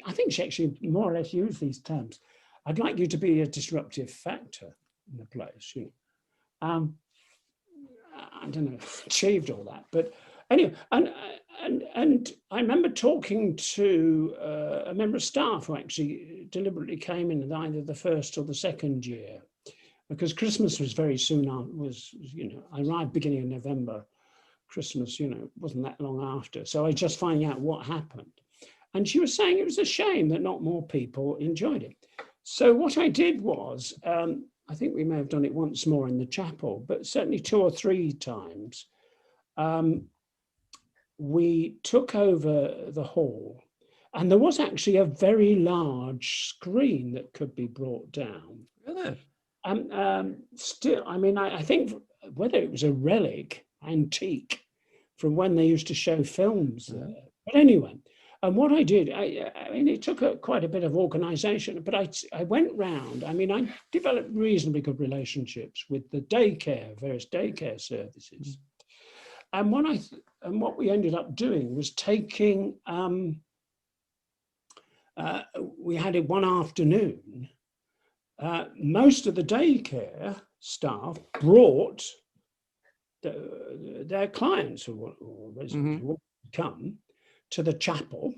I think she actually more or less used these terms. I'd like you to be a disruptive factor in the place, you know. I don't know, achieved all that, but anyway, and I remember talking to a member of staff who actually deliberately came in either the first or the second year, because Christmas was very soon on. I arrived beginning of November. Christmas, wasn't that long after. So I was just finding out what happened, and she was saying it was a shame that not more people enjoyed it. So what I did was, I think we may have done it once more in the chapel, but certainly 2 or 3 times, we took over the hall, and there was actually a very large screen that could be brought down. Really? Still, I mean, I think whether it was a relic, antique, from when they used to show films there. But anyway, and what I did, I mean, it took quite a bit of organisation, but I went round. I mean, I developed reasonably good relationships with the various daycare services. And what we ended up doing was taking, we had it one afternoon. Most of the daycare staff brought their clients or residents who would come to the chapel,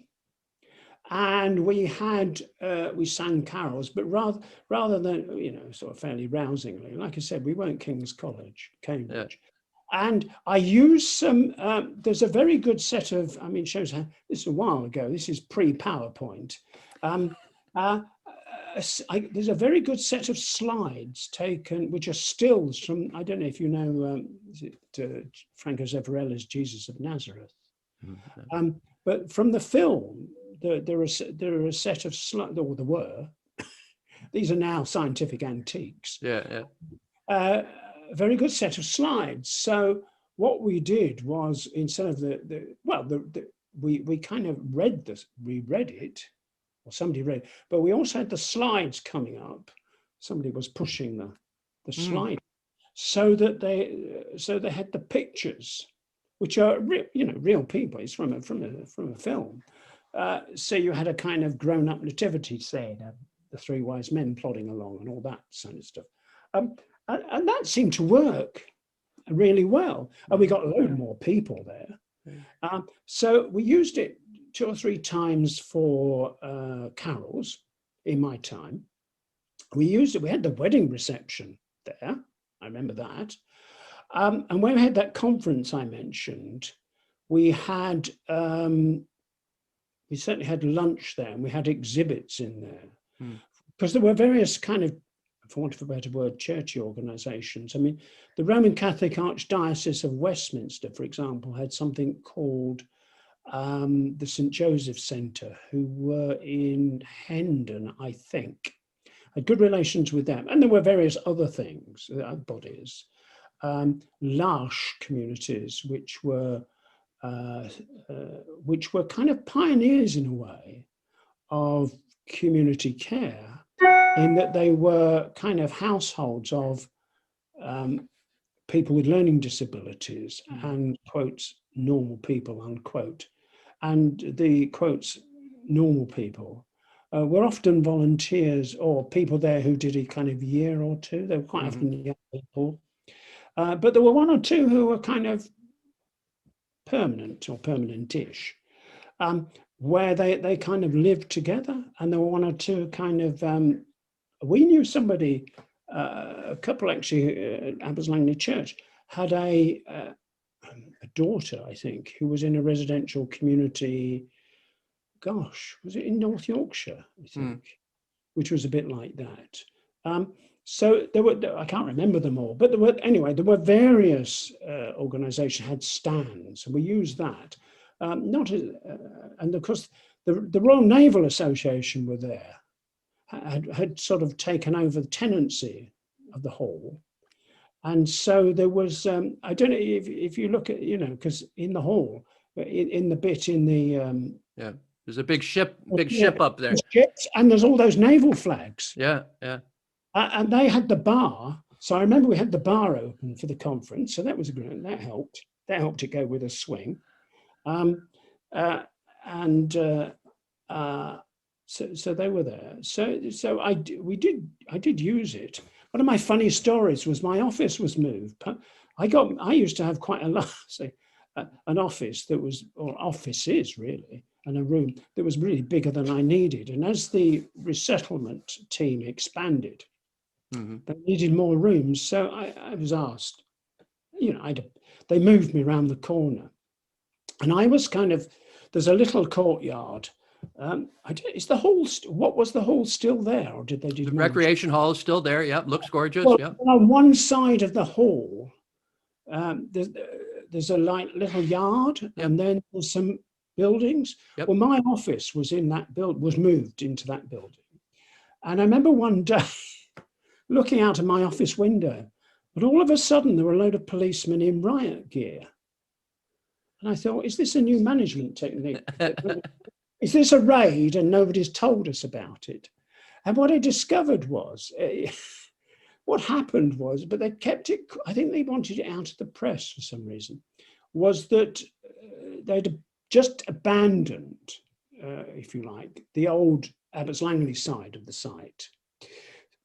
and we sang carols, but rather than sort of fairly rousingly. Like I said, we weren't King's College, Cambridge. Yeah. And I used some. There's a very good set of. I mean, shows how this is a while ago. This is pre-PowerPoint. There's a very good set of slides taken, which are stills from. I don't know if you know. Franco Zeffirelli's Jesus of Nazareth. But from the film, there are a set of slides, or there were. These are now scientific antiques. Yeah. A very good set of slides. So what we did was, instead of we kind of reread it, or somebody read, but we also had the slides coming up. Somebody was pushing the slide, so they had the pictures, which are real people. It's from a film. So you had a kind of grown-up nativity scene, the 3 wise men plodding along and all that kind of stuff. And that seemed to work really well. And we got a load more people there. So we used it 2 or 3 times for carols in my time. We used it, we had the wedding reception there. I remember that. And when we had that conference I mentioned, we had, we certainly had lunch there, and we had exhibits in there. Because there were various kind of, for want of a better word, churchy organisations. I mean, the Roman Catholic Archdiocese of Westminster, for example, had something called the St. Joseph Centre, who were in Hendon, I think. I had good relations with them. And there were various other things, bodies. L'Arche communities, which were kind of pioneers in a way of community care, in that they were kind of households of people with learning disabilities and, quotes, normal people, unquote. And the, quotes, normal people were often volunteers or people there who did a kind of year or 2. They were quite often young people. But there were 1 or 2 who were kind of permanent or permanent-ish, where they kind of lived together. And there were 1 or 2 kind of, we knew somebody, a couple actually at Abbots Langley Church, had a daughter, I think, who was in a residential community, gosh, was it in North Yorkshire, I think, which was a bit like that. So there were, I can't remember them all, but there were various organizations had stands, and we used that. And of course, the Royal Naval Association were there, had sort of taken over the tenancy of the hall. And so there was, I don't know if you look at, because in the hall, in the bit in the... yeah, there's a big ship up there. Ships, and there's all those naval flags. Yeah, yeah. And they had the bar. So I remember we had the bar open for the conference. So that was great. That helped. That helped it go with a swing. So they were there. So I did use it. One of my funny stories was my office was moved. I used to have quite a lot, an office that was, or offices really, and a room that was really bigger than I needed. And as the resettlement team expanded, they needed more rooms. So I was asked, they moved me around the corner. And I was there's a little courtyard. Is the hall, what was the hall still there, or did they do? The recreation hall is still there. Yep, looks gorgeous. Well, yep. On one side of the hall, there's a little yard, Yep. and then there's some buildings. Yep. Well, my office was in that was moved into that building, and I remember one day looking out of my office window, but all of a sudden there were a load of policemen in riot gear. And I thought, is this a new management technique? Is this a raid and nobody's told us about it? And what I discovered was, what happened was, but they kept it, I think they wanted it out of the press for some reason, was that they'd just abandoned, if you like, the old Abbots Langley side of the site.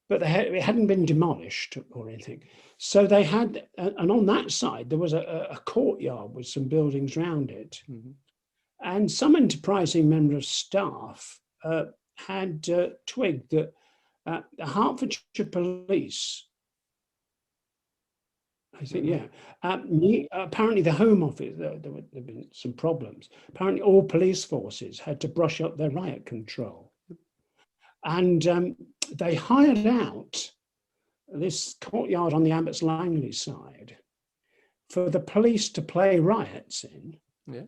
But it hadn't been demolished or anything. So they had, and on that side, there was a courtyard with some buildings around it. And some enterprising member of staff had twigged that the Hertfordshire Police, I think, apparently the Home Office, there had been some problems. Apparently all police forces had to brush up their riot control. And they hired out this courtyard on the Abbots Langley side for the police to play riots in. Yeah.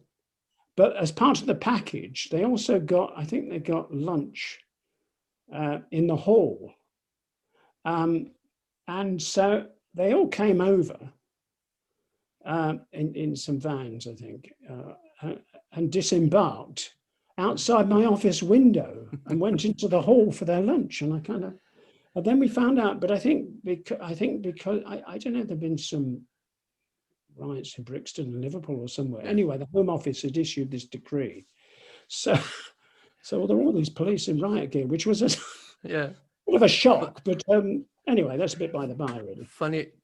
But as part of the package, they also got, I think they got lunch in the hall. And so they all came over in some vans, I think, and disembarked outside my office window and went into the hall for their lunch. And and then we found out, but I think because I don't know, there've been some riots in Brixton and Liverpool or somewhere. Anyway, the Home Office had issued this decree. So there were all these police in riot gear, which was a bit of a shock. But anyway, that's a bit by the by, really.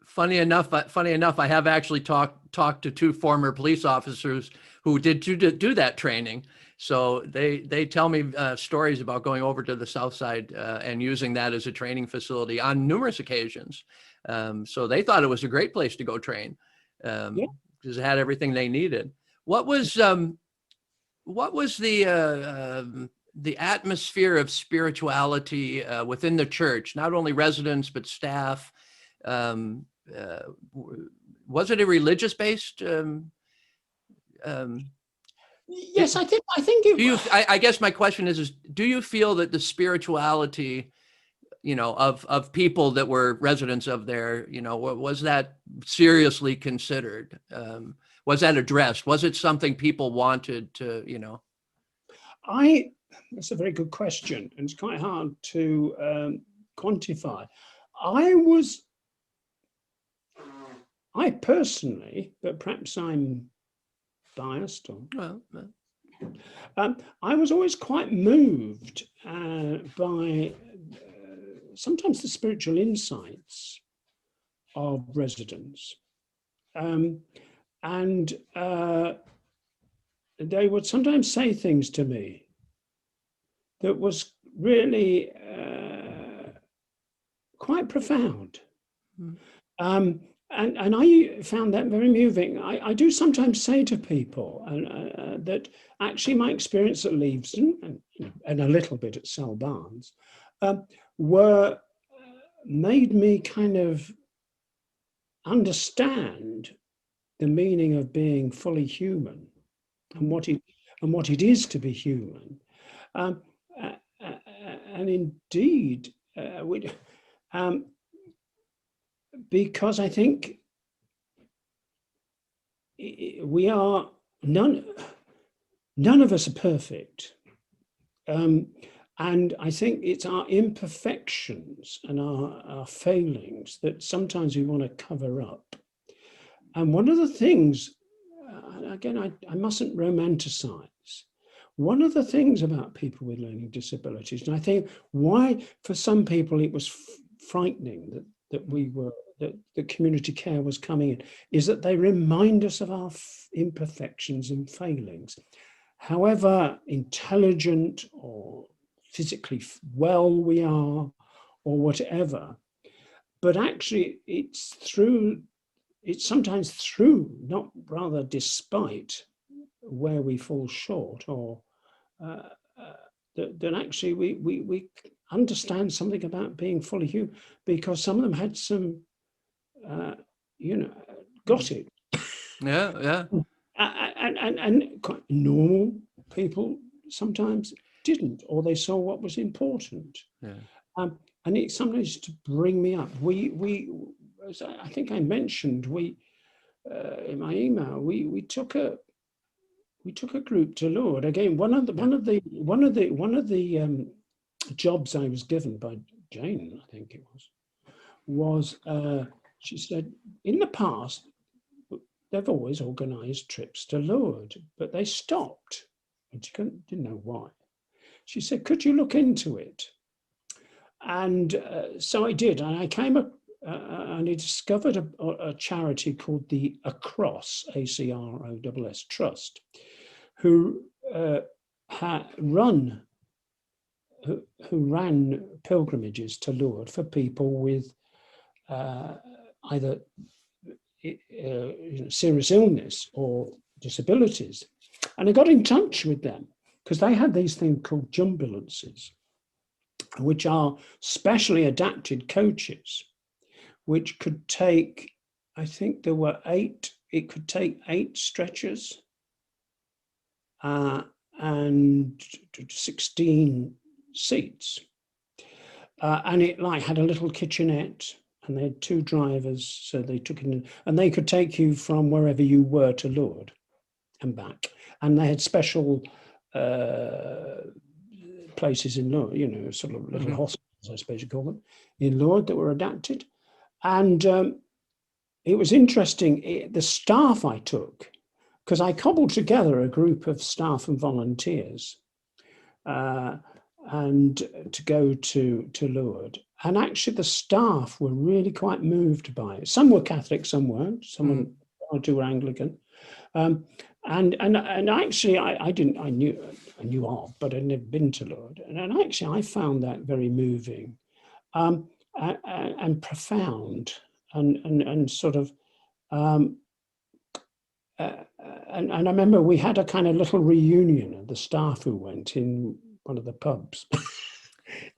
Funny enough, I have actually talked to two former police officers who did do that training. So they tell me stories about going over to the South Side and using that as a training facility on numerous occasions. So they thought it was a great place to go train because it had everything they needed. What was the atmosphere of spirituality within the church, not only residents but staff? Was it a religious-based? Yes, I think it. I guess my question is, do you feel that the spirituality, of people that were residents of there, was that seriously considered? Was that addressed? Was it something people wanted to, That's a very good question, and it's quite hard to quantify. I personally, but perhaps I'm biased, I was always quite moved by sometimes the spiritual insights of residents, and they would sometimes say things to me that was really quite profound. And I found that very moving. I do sometimes say to people that actually my experience at Leavesden and a little bit at Sal Barnes were made me kind of understand the meaning of being fully human and what it is to be human. And indeed, because I think we are none of us are perfect. And I think it's our imperfections and our failings that sometimes we want to cover up. And one of the things, again, I mustn't romanticize. One of the things about people with learning disabilities, and I think why for some people it was frightening that the community care was coming in, is that they remind us of our imperfections and failings. However intelligent or physically well we are, or whatever, but actually it's sometimes through, not rather despite, where we fall short, or that actually we understand something about being fully human, because some of them had some, got it. Yeah. And quite normal people sometimes didn't, or they saw what was important. Yeah. And it sometimes to bring me up. We, as I think I mentioned, in my email, we took a group to Lourdes. Again, one of the jobs I was given by Jane, I think it was she said, in the past, they've always organised trips to Lourdes, but they stopped. And she didn't know why. She said, could you look into it? And so I did. And I came up and I discovered a charity called the Across, ACROSS Trust, who ran pilgrimages to Lourdes for people with either serious illness or disabilities. And I got in touch with them because they had these things called jumbulances, which are specially adapted coaches, which could take, I think there were 8, it could take 8 stretchers and 16 seats. And it had a little kitchenette, and they had 2 drivers, so they took it in, and they could take you from wherever you were to Lourdes and back. And they had special places in Lourdes, sort of little hospitals, I suppose you call them, in Lourdes that were adapted. And it was interesting, the staff I took, because I cobbled together a group of staff and volunteers and to go to Lourdes. And actually the staff were really quite moved by it. Some were Catholic, some weren't. Some were Anglican. And actually I knew of, but I'd never been to Lourdes. And actually I found that very moving and profound and sort of, and I remember we had a kind of little reunion of the staff who went in one of the pubs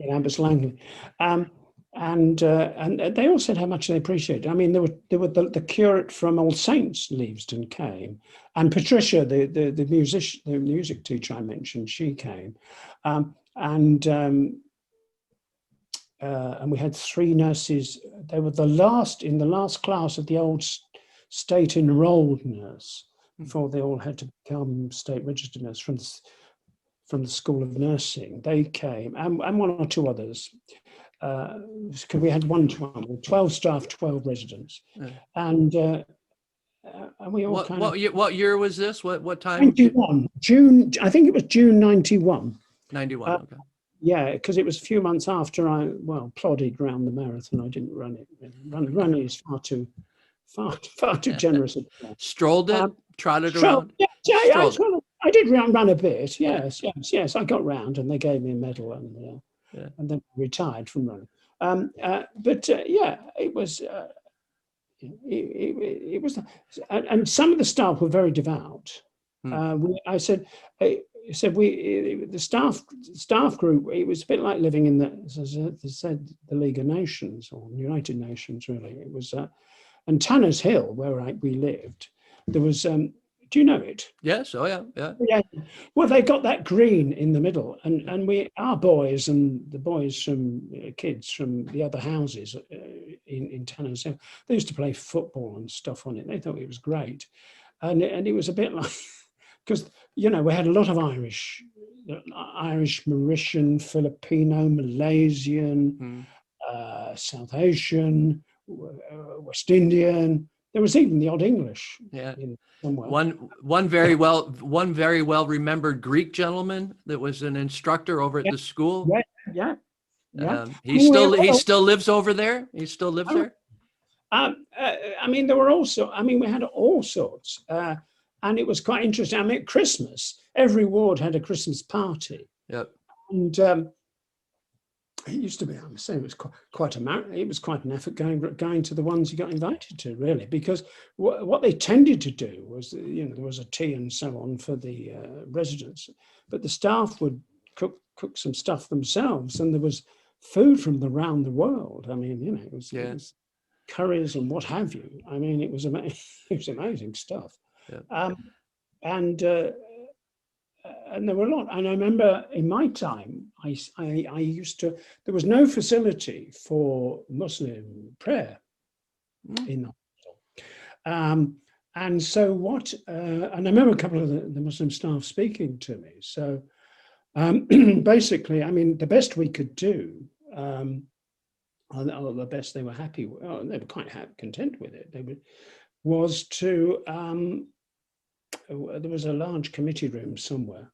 in Ambers Langley, and they all said how much they appreciated it. I mean, there were the curate from All Saints Leavesden came, and Patricia, the music teacher I mentioned, she came, and we had 3 nurses. They were in the last class of the old state enrolled nurse before they all had to become state registered nurse from the School of Nursing. They came, and 1 or 2 others, because we had 1-to-1, 12 staff, 12 residents, and we all what year was this? What time? 91, June. I think it was June 91. 91. Okay. Yeah, because it was a few months after I plodded around the marathon. I didn't run it. Running is far too generous. Strolled it, trotted around. Yeah, I did run a bit. Yes. I got round, and they gave me a medal, and then retired from running. It was. It was, and some of the staff were very devout. I said, said the staff group, it was a bit like living in as they said, the League of Nations or United Nations, really. It was, and Tanner's Hill, where we lived, there was, do you know it? Yes. Oh yeah. Yeah. Yeah. Well, they got that green in the middle, and our boys and the boys from kids from the other houses in Tanner's Hill, they used to play football and stuff on it. They thought it was great, and it was a bit like, because we had a lot of Irish, Mauritian, Filipino, Malaysian, South Asian, West Indian. There was even the odd English. Yeah. In somewhere. One very well remembered Greek gentleman that was an instructor over at the school. Yeah. He still lives over there. He still lives there. I mean, there were also, we had all sorts, and it was quite interesting. I mean, at Christmas, every ward had a Christmas party. Yep. And it used to be, I must say, it was quite an effort going to the ones you got invited to, really, because what they tended to do was, there was a tea and so on for the residents, but the staff would cook some stuff themselves, and there was food from around the world. I mean, it was curries and what have you. I mean, it was amazing. It was amazing stuff. Yeah. And there were a lot. And I remember in my time, I used to, there was no facility for Muslim prayer in the hospital. And so and I remember a couple of the Muslim staff speaking to me. So basically, I mean, the best we could do, or the best they were happy with, they were quite content with it, was to, there was a large committee room somewhere.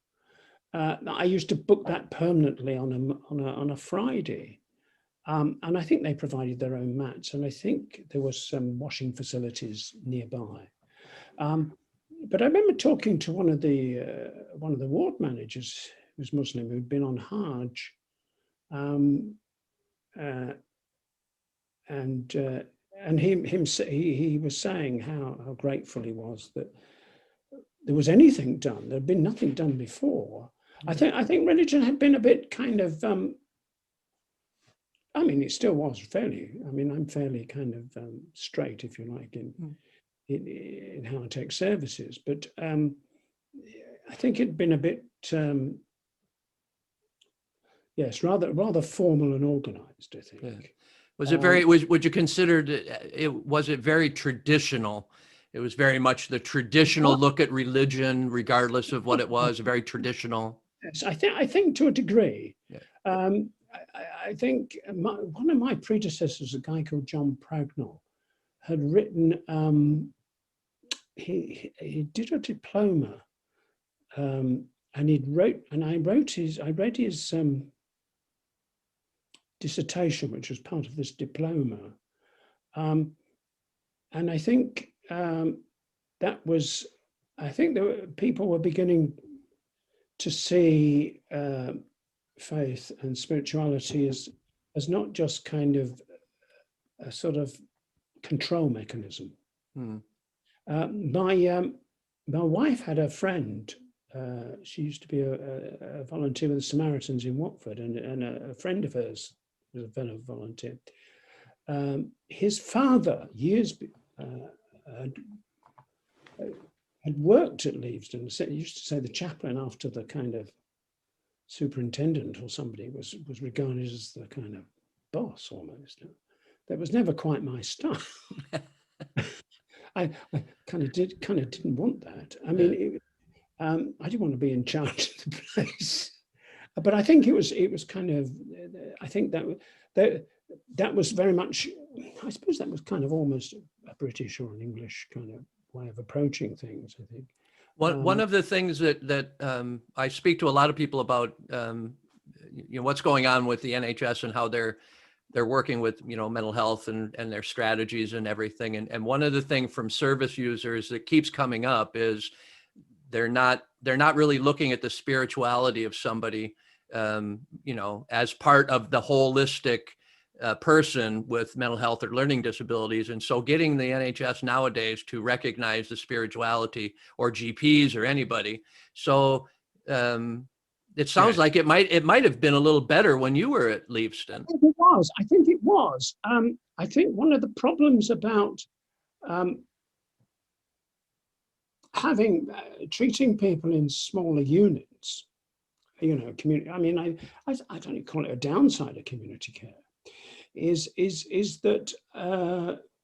I used to book that permanently on a Friday, and I think they provided their own mats, and I think there was some washing facilities nearby. But I remember talking to one of the ward managers who was Muslim, who'd been on Hajj, and he was saying how grateful he was that there was anything done. There'd been nothing done before. I think religion had been a bit kind of, I mean, it still was fairly, I mean, I'm fairly kind of straight, if you like, in how I take services, but I think it'd been a bit, yes, rather formal and organized, I think. Yeah. Was it would you consider was it very traditional? It was very much the traditional look at religion, regardless of what it was, very traditional. Yes, I think to a degree. Yeah. I think one of my predecessors, a guy called John Pragnell, had written, he did a diploma, and I read his dissertation, which was part of this diploma. And I think people were beginning to see faith and spirituality as not just kind of a sort of control mechanism. My wife had a friend. She used to be a volunteer with the Samaritans in Watford, and a friend of hers was a fellow volunteer. His father, had worked at Leavesden. He used to say the chaplain, after the kind of superintendent or somebody, was regarded as the kind of boss almost. That was never quite my style. I kind of didn't want that. I mean, I didn't want to be in charge of the place. But I think it was kind of, I think that was very much, I suppose that was kind of almost a British or an English kind of way of approaching things, I think. One of the things that I speak to a lot of people about, what's going on with the NHS and how they're working with, mental health and their strategies and everything. And one of the things from service users that keeps coming up is they're not really looking at the spirituality of somebody, as part of the holistic person with mental health or learning disabilities. And so getting the NHS nowadays to recognize the spirituality, or GPs or anybody. So it sounds like it might have been a little better when you were at Leavesden. I think it was. I think it was. I think one of the problems about treating people in smaller units, community. I mean, I don't even call it a downside of community care. Is that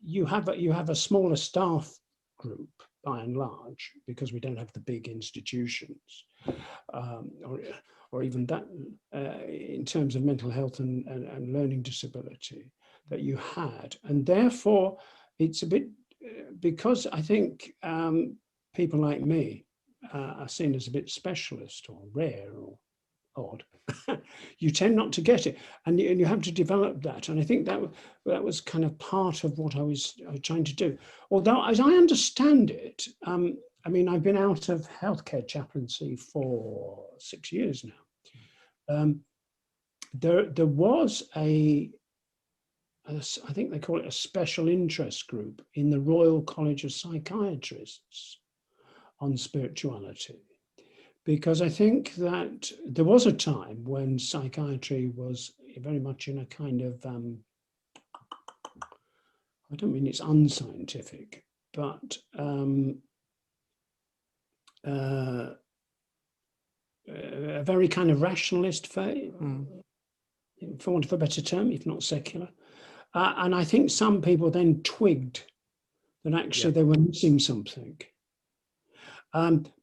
you have a smaller staff group by and large, because we don't have the big institutions, or even that in terms of mental health and learning disability that you had, and therefore it's a bit because I think people like me are seen as a bit specialist or rare or odd. You tend not to get it, and you have to develop that. And I think that was kind of part of what I was trying to do. Although, as I understand it, I mean, I've been out of healthcare chaplaincy for 6 years now. There was I think they call it a special interest group in the Royal College of Psychiatrists on spirituality. Because I think that there was a time when psychiatry was very much in a kind of, I don't mean it's unscientific, but a very kind of rationalist phase, for want of a better term, if not secular. And I think some people then twigged that actually they were missing something.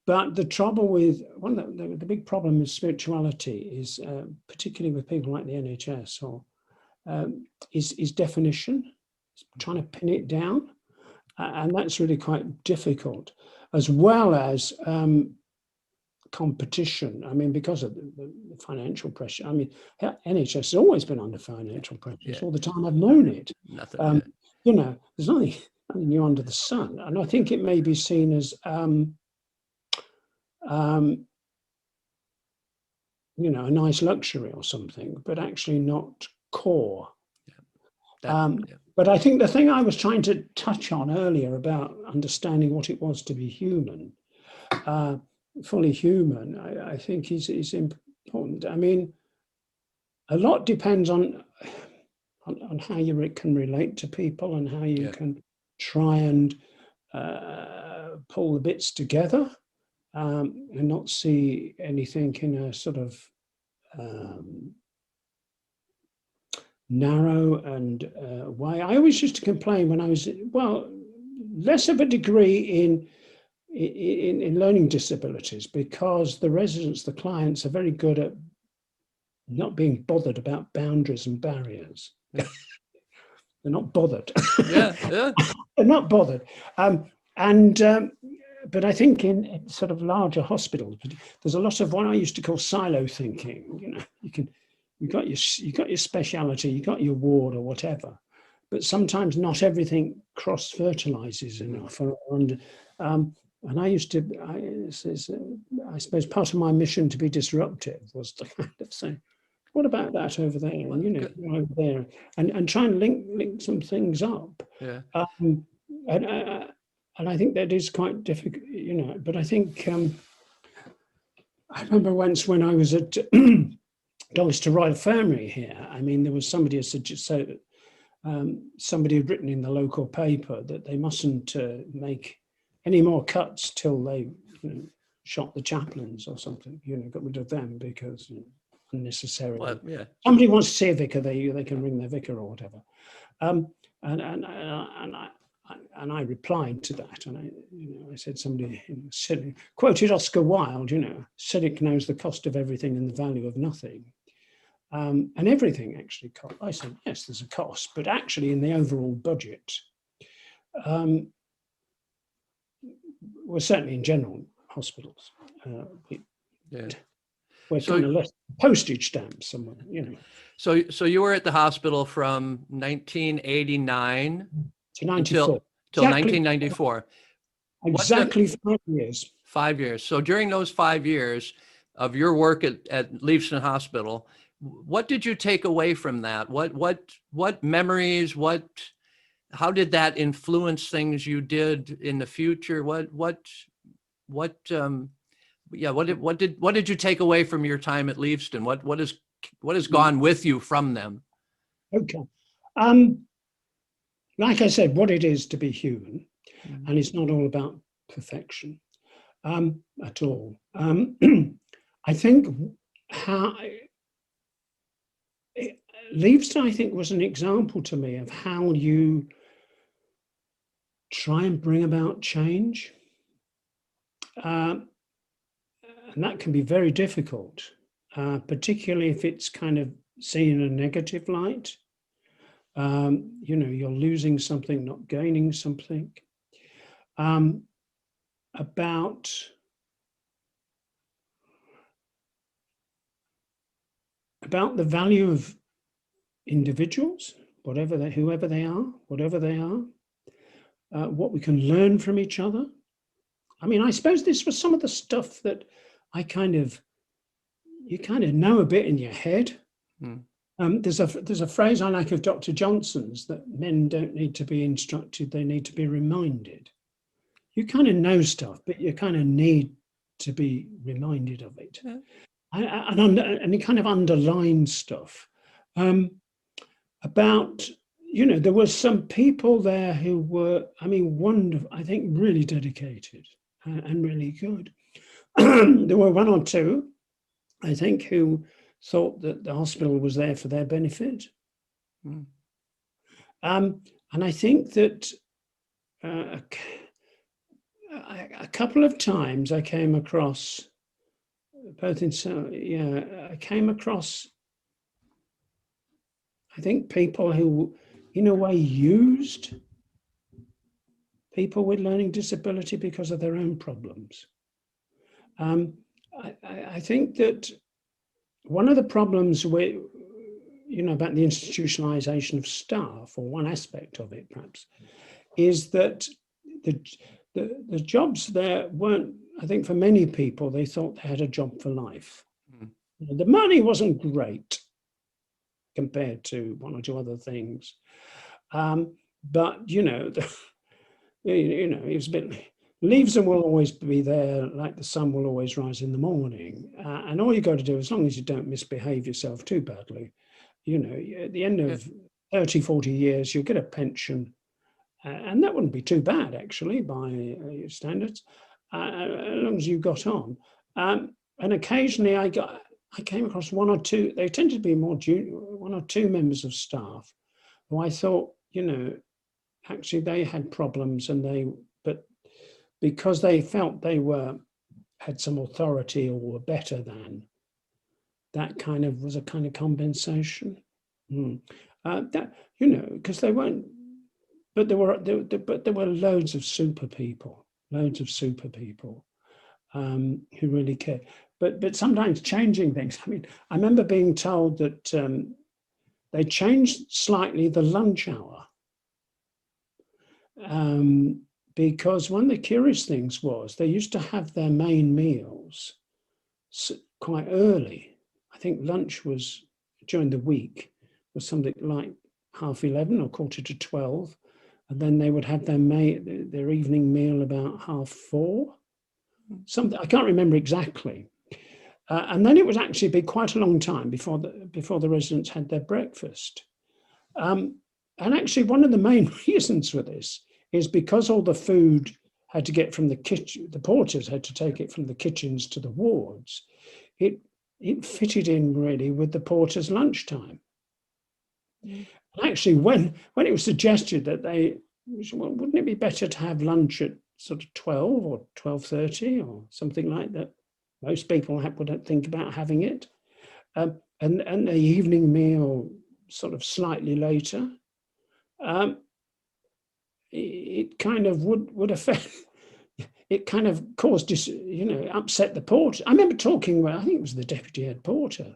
But the trouble with the big problem with spirituality is, particularly with people like the NHS, or is definition, trying to pin it down, and that's really quite difficult, as well as competition. I mean, because of the financial pressure. I mean, NHS has always been under financial pressure all the time. I've known it. There's nothing new under the sun, and I think it may be seen as a nice luxury or something, but actually not core. But I think the thing I was trying to touch on earlier about understanding what it was to be human, fully human, I think is important. I mean, a lot depends on how you can relate to people and how you can try and pull the bits together. And not see anything in a sort of narrow and way. I always used to complain when I was, less of a degree in learning disabilities, because the residents, the clients, are very good at not being bothered about boundaries and barriers. They're not bothered. They're not bothered. But I think in sort of larger hospitals, there's a lot of what I used to call silo thinking. You got your speciality, you got your ward or whatever, but sometimes not everything cross fertilizes enough. And I used to, I suppose part of my mission to be disruptive was to kind of say, what about that over there? And over there, and try and link some things up. And I think that is quite difficult, but I think, I remember once when I was at Doncaster Royal Infirmary here, I mean, there was somebody who said, somebody had written in the local paper that they mustn't make any more cuts till they shot the chaplains or something, got rid of them because unnecessarily. Somebody wants to see a vicar, they can ring their vicar or whatever. And I replied to that, and I said, somebody quoted Oscar Wilde, cynic knows the cost of everything and the value of nothing. And everything actually cost. I said, yes, there's a cost, but actually in the overall budget, well, certainly in general hospitals, we're kind of less postage stamps somewhere, So you were at the hospital from 1989 to 94. Till 1994. Exactly 5 years. 5 years. So during those 5 years of your work at Leavesden Hospital, what did you take away from that? What memories, how did that influence things you did in the future? What Yeah. What did you take away from your time at Leavesden? What has gone with you from them? Okay. Like I said, what it is to be human, and it's not all about perfection at all. I think how Leavesden, I think, was an example to me of how you try and bring about change. And that can be very difficult, particularly if it's kind of seen in a negative light. You know, you're losing something, not gaining something. About the value of individuals, whoever they are, whatever they are, what we can learn from each other. I mean, I suppose this was some of the stuff that you kind of know a bit in your head. There's a phrase I like of Dr. Johnson's, that men don't need to be instructed, they need to be reminded. You kind of know stuff, but you kind of need to be reminded of it. And it kind of underlines stuff. About, you know, there were some people there who were, I mean, wonderful, I think really dedicated and really good. There were one or two, I think, who thought that the hospital was there for their benefit. And I think that a couple of times I came across, I came across, I think, people who, in a way, used people with learning disability because of their own problems. I think that one of the problems with, you know, about the institutionalization of staff, or one aspect of it perhaps, is that the jobs there weren't, I think for many people, they thought they had a job for life. The money wasn't great compared to one or two other things. But, you know, it was a bit, Leavesden will always be there, like the sun will always rise in the morning. And all you got to do, as long as you don't misbehave yourself too badly, you know, at the end of 30, 40 years, you'll get a pension. And that wouldn't be too bad, actually, by your standards, as long as you got on. And occasionally I came across one or two, they tended to be more junior, one or two members of staff who I thought, you know, actually they had problems, but because they felt they had some authority or were better than, that kind of was a kind of compensation. That, you know, because they weren't, but there were loads of super people who really cared. But sometimes changing things. I mean, I remember being told that they changed slightly the lunch hour. Because one of the curious things was they used to have their main meals quite early. I think lunch was, during the week, was something like 11:30 or 11:45, and then they would have their evening meal about 4:30. Something I can't remember exactly. And then it would actually be quite a long time before the residents had their breakfast. And actually, one of the main reasons for this is because all the food had to get from the kitchen, the porters had to take it from the kitchens to the wards. It fitted in really with the porters' lunchtime. And actually, when it was suggested that well, wouldn't it be better to have lunch at sort of 12 or 12:30 or something like that? Most people wouldn't think about having it. And the evening meal sort of slightly later. It kind of would affect, it kind of caused, upset the porter. I remember talking with, I think it was the deputy head porter,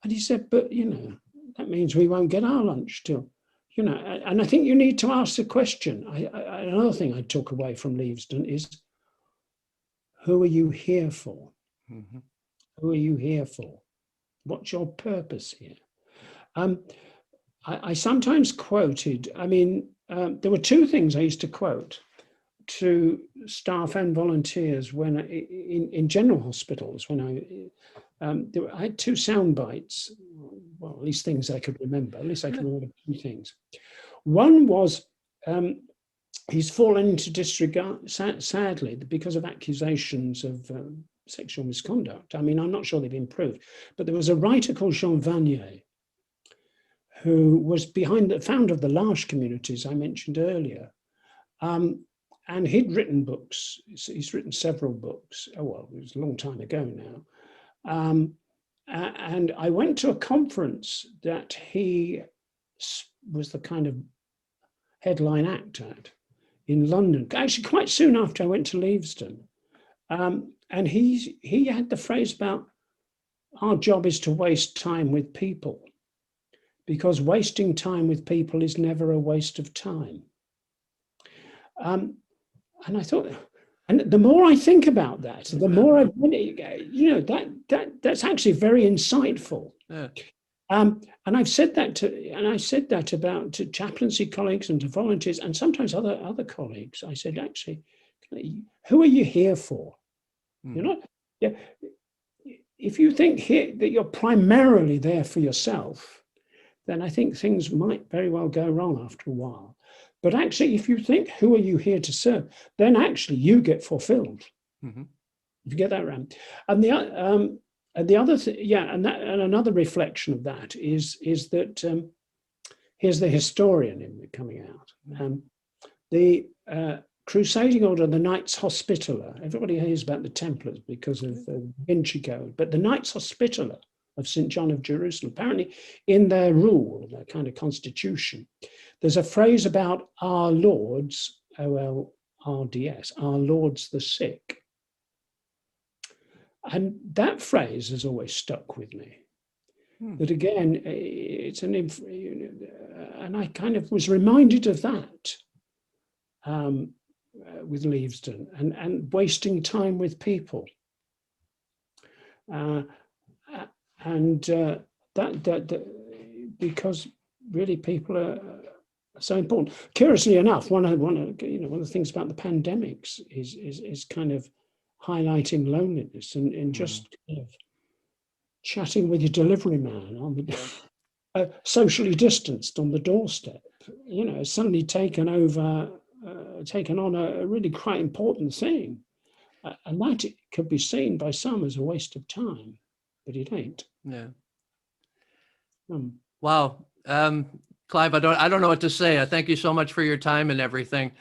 and he said, but, you know, that means we won't get our lunch till, you know, and I think you need to ask the question. Another thing I took away from Leavesden is, who are you here for? Who are you here for? What's your purpose here? I sometimes quoted, I mean, there were two things I used to quote. to staff and volunteers when in general hospitals when I had two sound bites, well, at least things I could remember. At least I can remember two things. One was he's fallen into disregard, sadly, because of accusations of sexual misconduct. I mean, I'm not sure they've been proved, but there was a writer called Jean Vanier who was behind the founder of the L'Arche communities I mentioned earlier. And he'd written books. He's written several books. Oh, well, it was a long time ago now. And I went to a conference that he was the kind of headline act at in London, actually quite soon after I went to Leavesden. And he had the phrase about our job is to waste time with people, because wasting time with people is never a waste of time. And I thought, and the more I think about that, the more that's actually very insightful. Yeah. And I've said that about to chaplaincy colleagues and to volunteers and sometimes other colleagues. I said, actually, who are you here for? You know, yeah. If you think here that you're primarily there for yourself, then I think things might very well go wrong after a while. But actually, if you think, who are you here to serve? Then actually you get fulfilled. Mm-hmm. If you get that right. And the other thing, yeah, and another reflection of that is that here's the historian in me coming out. The Crusading Order, the Knights Hospitaller. Everybody hears about the Templars because of the Vinci Code, but the Knights Hospitaller of St. John of Jerusalem, apparently in their rule, their kind of constitution, there's a phrase about our lords, OLRDS, our lords the sick. And that phrase has always stuck with me. That again, it's and I kind of was reminded of that with Leavesden and wasting time with people. That because really people are so important. Curiously enough, one of the things about the pandemics is kind of highlighting loneliness and just kind of chatting with your delivery man on the socially distanced on the doorstep. You know, suddenly taken on a really quite important thing, and that could be seen by some as a waste of time, but it ain't. Yeah. Wow. Clive, I don't know what to say. I thank you so much for your time and everything.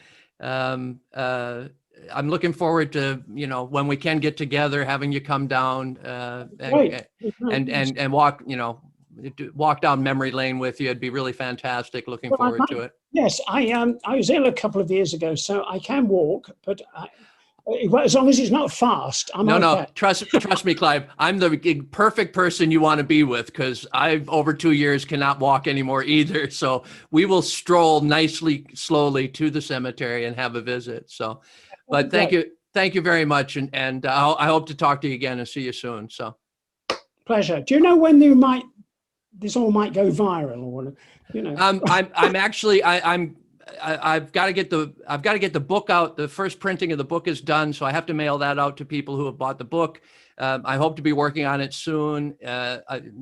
I'm looking forward to, when we can get together, having you come down and walk down memory lane with you. It'd be really fantastic. Looking forward to it. Yes, I was ill a couple of years ago, so I can walk, but as long as it's not fast, I'm okay. Trust me, Clive. I'm the perfect person you want to be with, because I've over 2 years cannot walk anymore either. So we will stroll nicely, slowly to the cemetery and have a visit. So, but thank you very much, and I hope to talk to you again and see you soon. So, pleasure. Do you know when this all might go viral, or I've got to get the book out. The first printing of the book is done, so I have to mail that out to people who have bought the book. I hope to be working on it soon.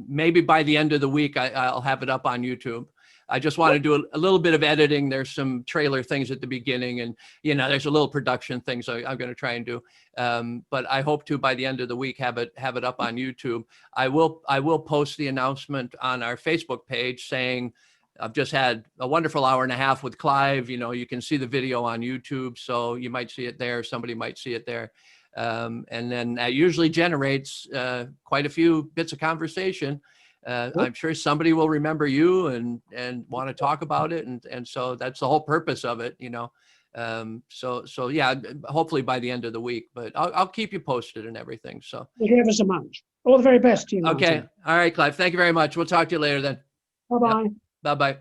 Maybe by the end of the week, I'll have it up on YouTube. I just want to do a little bit of editing. There's some trailer things at the beginning, and there's a little production things I'm going to try and do. But I hope to, by the end of the week, have it up on YouTube. I will post the announcement on our Facebook page saying, I've just had a wonderful hour and a half with Clive. You can see the video on YouTube, so you might see it there. Somebody might see it there. And then that usually generates quite a few bits of conversation. I'm sure somebody will remember you and want to talk about it. And so that's the whole purpose of it, So yeah, hopefully by the end of the week, but I'll keep you posted and everything. So thank you ever so much. All the very best to you, Martin. Okay. All right, Clive. Thank you very much. We'll talk to you later then. Bye-bye. Yep. Bye-bye.